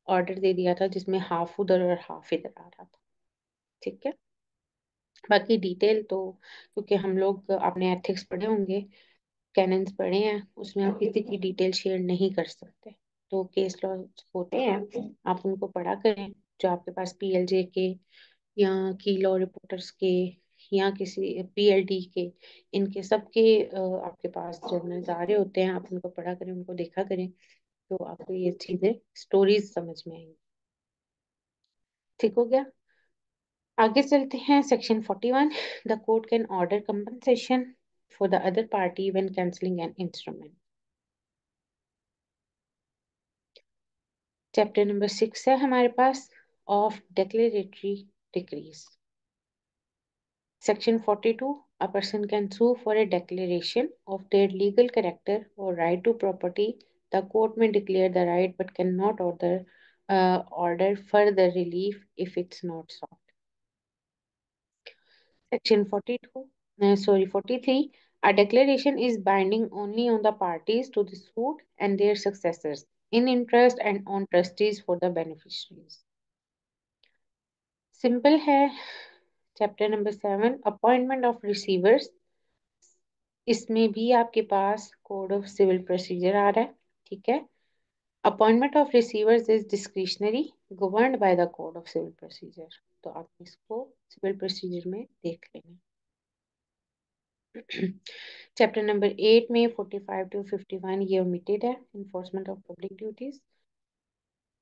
ऑर्डर दे दिया था, जिसमें हाफ उधर और हाफ इधर आ रहा था। ठीक है, बाकी डिटेल तो क्योंकि हम लोग अपने एथिक्स पढ़े होंगे, कैनन्स पढ़े हैं, उसमें आप किसी की डिटेल शेयर नहीं कर सकते। तो केस लॉ होते हैं, आप उनको पढ़ा करें। जो आपके पास पीएलजे के या की लॉ रिपोर्टर्स के या किसी पीएलडी के, इनके सबके आपके पास जर्नल्स आ रहे होते हैं, आप उनको पढ़ा करें, उनको देखा करें, तो आपको ये चीजें स्टोरीज समझ में आएंगी। ठीक हो गया। आगे चलते हैं। Section 41, the court can order compensation for the other party when cancelling an instrument. Chapter number 6 है हमारे पास, of declaratory decrees. Section 42, a person can sue for a declaration of their legal character or right to property. The court may declare the right but cannot order further relief if it's not sought. Section 43, a declaration is binding only on the parties to the suit and their successors in interest and on trustees for the beneficiaries. Simple है. Chapter number 7, appointment of receivers. इसमें भी आपके पास कोड ऑफ सिविल प्रोसीजर आ रहा है। ठीक है। Appointment of receivers is discretionary, governed by the code of civil procedure. तो आप इसको सिविल प्रोसीजर में देख लेना। चैप्टर नंबर 8 में 45 टू 51 ये ओमिटेड है, इन्फोर्समेंट ऑफ पब्लिक ड्यूटीज।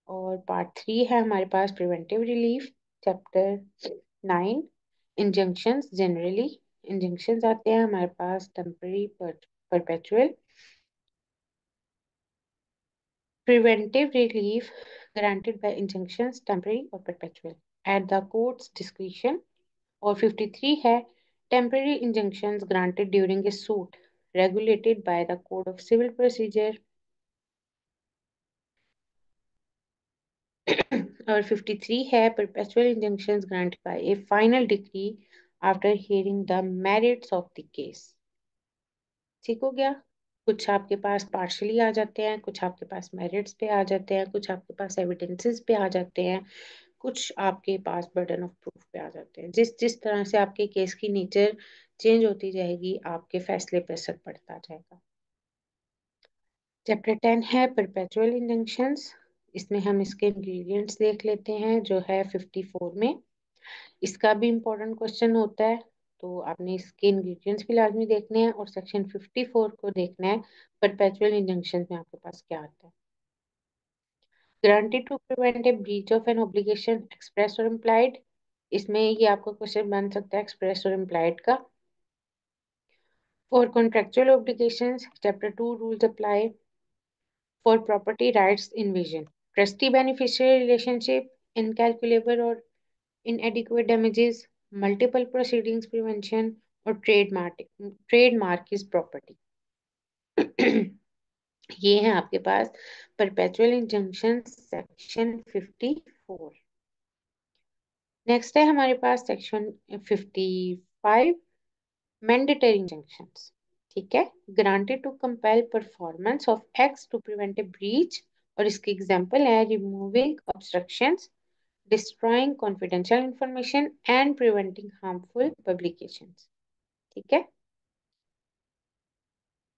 और पार्ट 3 है हमारे पास, preventive relief. Chapter 9, injunctions generally. Injunctions आते हैं हमारे पास temporary, perpetual. Preventive relief granted by injunctions, temporary or perpetual, at the court's discretion. और 53 है, temporary injunctions granted during a suit regulated by the Code of Civil Procedure. और 53 है, perpetual injunctions granted by a final decree after hearing the merits of the case. ठीक हो गया। कुछ आपके पास पार्शली आ जाते हैं, कुछ आपके पास मेरिट्स पे आ जाते हैं, कुछ आपके पास एविडेंसेस पे आ जाते हैं, कुछ आपके पास बर्डन ऑफ प्रूफ पे आ जाते हैं। जिस जिस तरह से आपके केस की नेचर चेंज होती जाएगी, आपके फैसले पर असर पड़ता जाएगा। चैप्टर 10 है परपेचुअल इंजंक्शंस। इसमें हम इसके इंग्रेडिएंट्स देख लेते हैं, जो है 54 में। इसका भी इम्पोर्टेंट क्वेश्चन होता है, तो आपने इसके इंग्रेडिएंट्स भी लाजमी देखने हैं, और सेक्शन 54 को देखना है, परपेचुअल इंजंक्शन में आपके पास क्या आता है। Granted to prevent a breach of an obligation express or implied. इसमें ये आपका क्वेश्चन बन सकता है एक्सप्रेस और इम्प्लाइड का। For contractual obligations, chapter 2 rules apply. For property rights invasion, trustee beneficiary relationship, incalculable और inadequate damages, multiple proceedings prevention, और trademark is property. ये है आपके पास परपेचुअल इंजंक्शन सेक्शन 54। नेक्स्ट है हमारे पास सेक्शन 55, मैंडेटरी इंजंक्शंस। ठीक है। Granted to compel performance of acts to prevent a breach, और इसके एग्जांपल है removing obstructions, destroying confidential information and preventing harmful publications। ठीक है।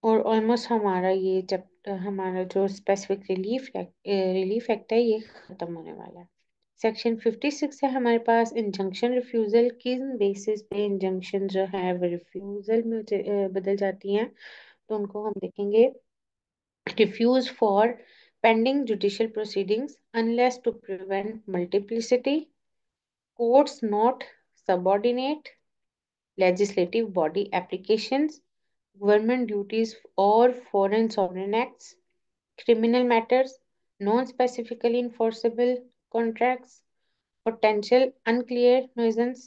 और ऑलमोस्ट हमारा ये चैप्टर, हमारा जो स्पेसिफिक रिलीफ एक्ट है, ये खत्म होने वाला है। सेक्शन 56 है हमारे पास, इंजंक्शन रिफ्यूजल। किन बेसिस पे इंजंक्शन जो है वो रिफ्यूजल में बदल जाती हैं, तो उनको हम देखेंगे। Refuse for pending judicial proceedings unless to prevent multiplicity, courts not subordinate legislative body applications, government duties or foreign sovereign acts, criminal matters, non-specifically enforceable contracts, potential unclear nuisance।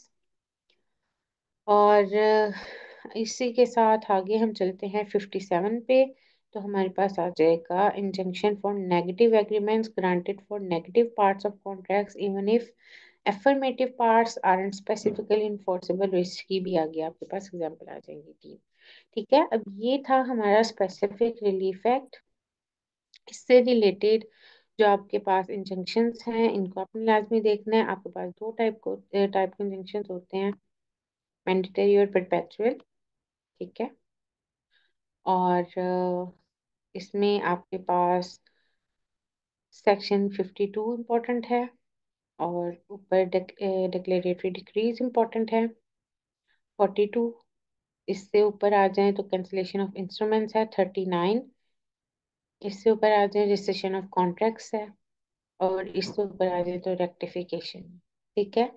और इसी के साथ आगे हम चलते हैं 57 पे। तो हमारे पास आ जाएगा injunction for negative agreements granted for negative parts of contracts even if affirmative parts aren't specifically enforceable। इसकी भी आगे आपके पास एग्जांपल आ जाएंगी 3। ठीक है। अब ये था हमारा स्पेसिफिक रिलीफ एक्ट। इससे रिलेटेड जो आपके पास इंजंक्शंस हैं, इनको आपने लाजमी देखना है। आपके पास दो टाइप के इंजंक्शंस होते हैं, मैंडेटरी और परपेचुअल। ठीक है। और इसमें आपके पास सेक्शन 52 इम्पोर्टेंट है, और ऊपर डिक्लेरेटरी डिक्रीज इंपॉर्टेंट है 42। इससे ऊपर आ जाए तो कैंसिलेशन ऑफ इंस्ट्रूमेंट्स है 39। इससे ऊपर आ जाए रिसेशन ऑफ कॉन्ट्रैक्ट्स है, और इससे ऊपर आ जाए तो रेक्टिफिकेशन। ठीक है,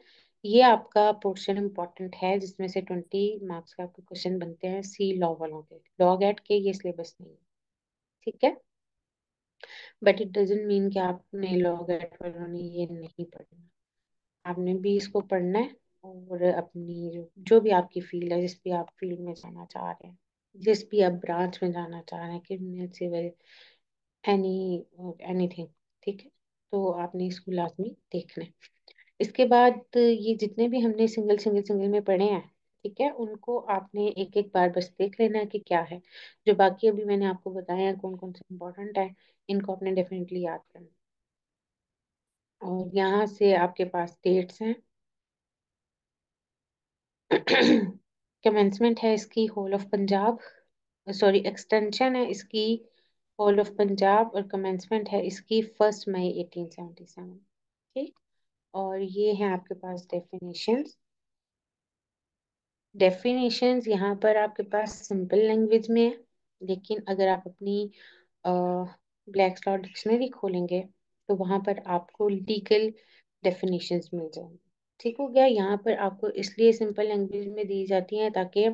ये आपका पोर्शन इंपॉर्टेंट है जिसमें से 20 मार्क्स का आपके क्वेश्चन बनते हैं सी लॉ वालों के। लॉग एट के ये सिलेबस नहीं है। ठीक है, बट इट डजेंट मीन कि आपने लॉग एट वालों ने ये नहीं पढ़ना। आपने भी इसको पढ़ना है, और अपनी जो भी आपकी फील्ड है, जिस भी आप फील्ड में जाना चाह रहे हैं, जिस भी आप ब्रांच में जाना चाह रहे हैं, क्रिमिनल सिविल एनी एनीथिंग, ठीक है, तो आपने इसको लाजमी देखना है। इसके बाद ये जितने भी हमने सिंगल सिंगल सिंगल में पढ़े हैं, ठीक है, उनको आपने एक एक बार बस देख लेना है कि क्या है। जो बाकी अभी मैंने आपको बताया है कौन कौन से इम्पोर्टेंट है, इनको आपने डेफिनेटली याद करना। और यहाँ से आपके पास डेट्स हैं। कमेंसमेंट है इसकी whole of Punjab, sorry extension है इसकी होल ऑफ पंजाब, और कमेंसमेंट है इसकी 1 मई 1877। ठीक, और ये है आपके पास डेफिनेशंस। डेफिनेशंस यहाँ पर आपके पास सिंपल लैंग्वेज में है, लेकिन अगर आप अपनी ब्लैक स्लॉट डिक्शनरी खोलेंगे तो वहां पर आपको लीगल डेफिनेशंस मिल जाएंगे। ठीक हो गया, यहाँ पर आपको इसलिए सिंपल लैंग्वेज में दी जाती हैं ताकि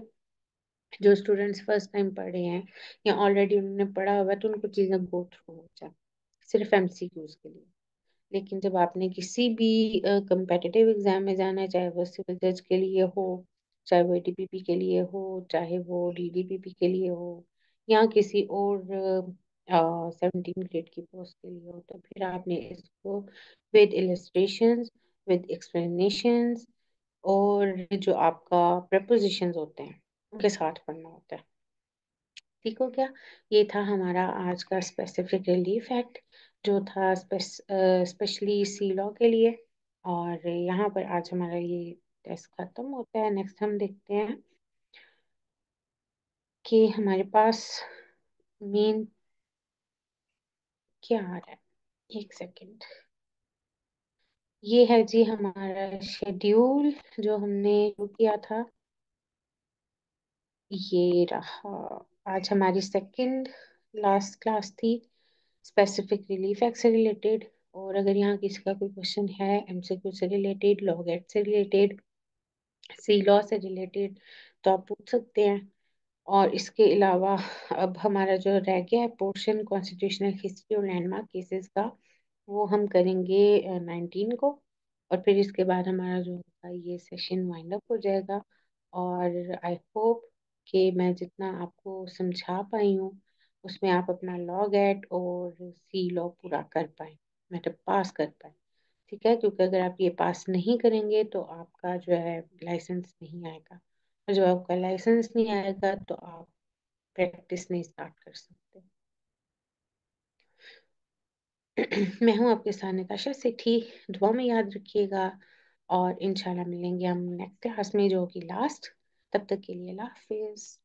जो स्टूडेंट्स फर्स्ट टाइम पढ़ रहे हैं या ऑलरेडी उन्होंने पढ़ा हुआ है तो उनको चीज़ें गो थ्रू हो जाए, सिर्फ एमसीक्यूज के लिए। लेकिन जब आपने किसी भी competitive एग्जाम में जाना है, चाहे वो सिविल जज के लिए हो, चाहे वो डीपीपी के लिए हो, चाहे वो डीडीपीपी के लिए हो, या किसी और 17 ग्रेड की पोस्ट के लिए हो, तो फिर आपने इसको विद इलस्ट्रेशंस, विद एक्सप्लेनेशंस, और जो आपका प्रपोजिशंस होते हैं उनके साथ पढ़ना होता है। ठीक हो गया, ये था हमारा आज का स्पेसिफिक रिलीफ एक्ट जो था स्पेशली सी लॉ के लिए। और यहाँ पर आज हमारा ये टेस्ट खत्म होता है। नेक्स्ट हम देखते हैं कि हमारे पास मेन क्या आ रहा है। एक सेकेंड, ये है जी हमारा शेड्यूल जो हमने शुरू किया था। ये रहा, आज हमारी सेकंड लास्ट क्लास थी स्पेसिफिक रिलीफ एक्ट से रिलेटेड। और अगर यहाँ किसी का कोई क्वेश्चन है एमसीक्यू से रिलेटेड, लॉग एट से रिलेटेड, सी लॉ से रिलेटेड, तो आप पूछ सकते हैं। और इसके अलावा अब हमारा जो रह गया है पोर्शन कॉन्स्टिट्यूशनल हिस्ट्री और लैंडमार्क केसेस का, वो हम करेंगे 19 को। और फिर इसके बाद हमारा जो होगा ये सेशन वाइंड अप हो जाएगा। और आई होप कि मैं जितना आपको समझा पाई हूँ उसमें आप अपना लॉग एट और सी लॉ पूरा कर पाए, मतलब पास कर पाए। ठीक है, क्योंकि अगर आप ये पास नहीं करेंगे तो आपका जो है लाइसेंस नहीं आएगा, और जब आपका लाइसेंस नहीं आएगा तो आप प्रैक्टिस नहीं स्टार्ट कर सकते। मैं हूँ आपके साथ नताशा सेठी, दुआ में याद रखिएगा। और इंशाल्लाह मिलेंगे हम नेक्स्ट क्लास में जो कि लास्ट। तब तक के लिए अल्लाह हाफिज।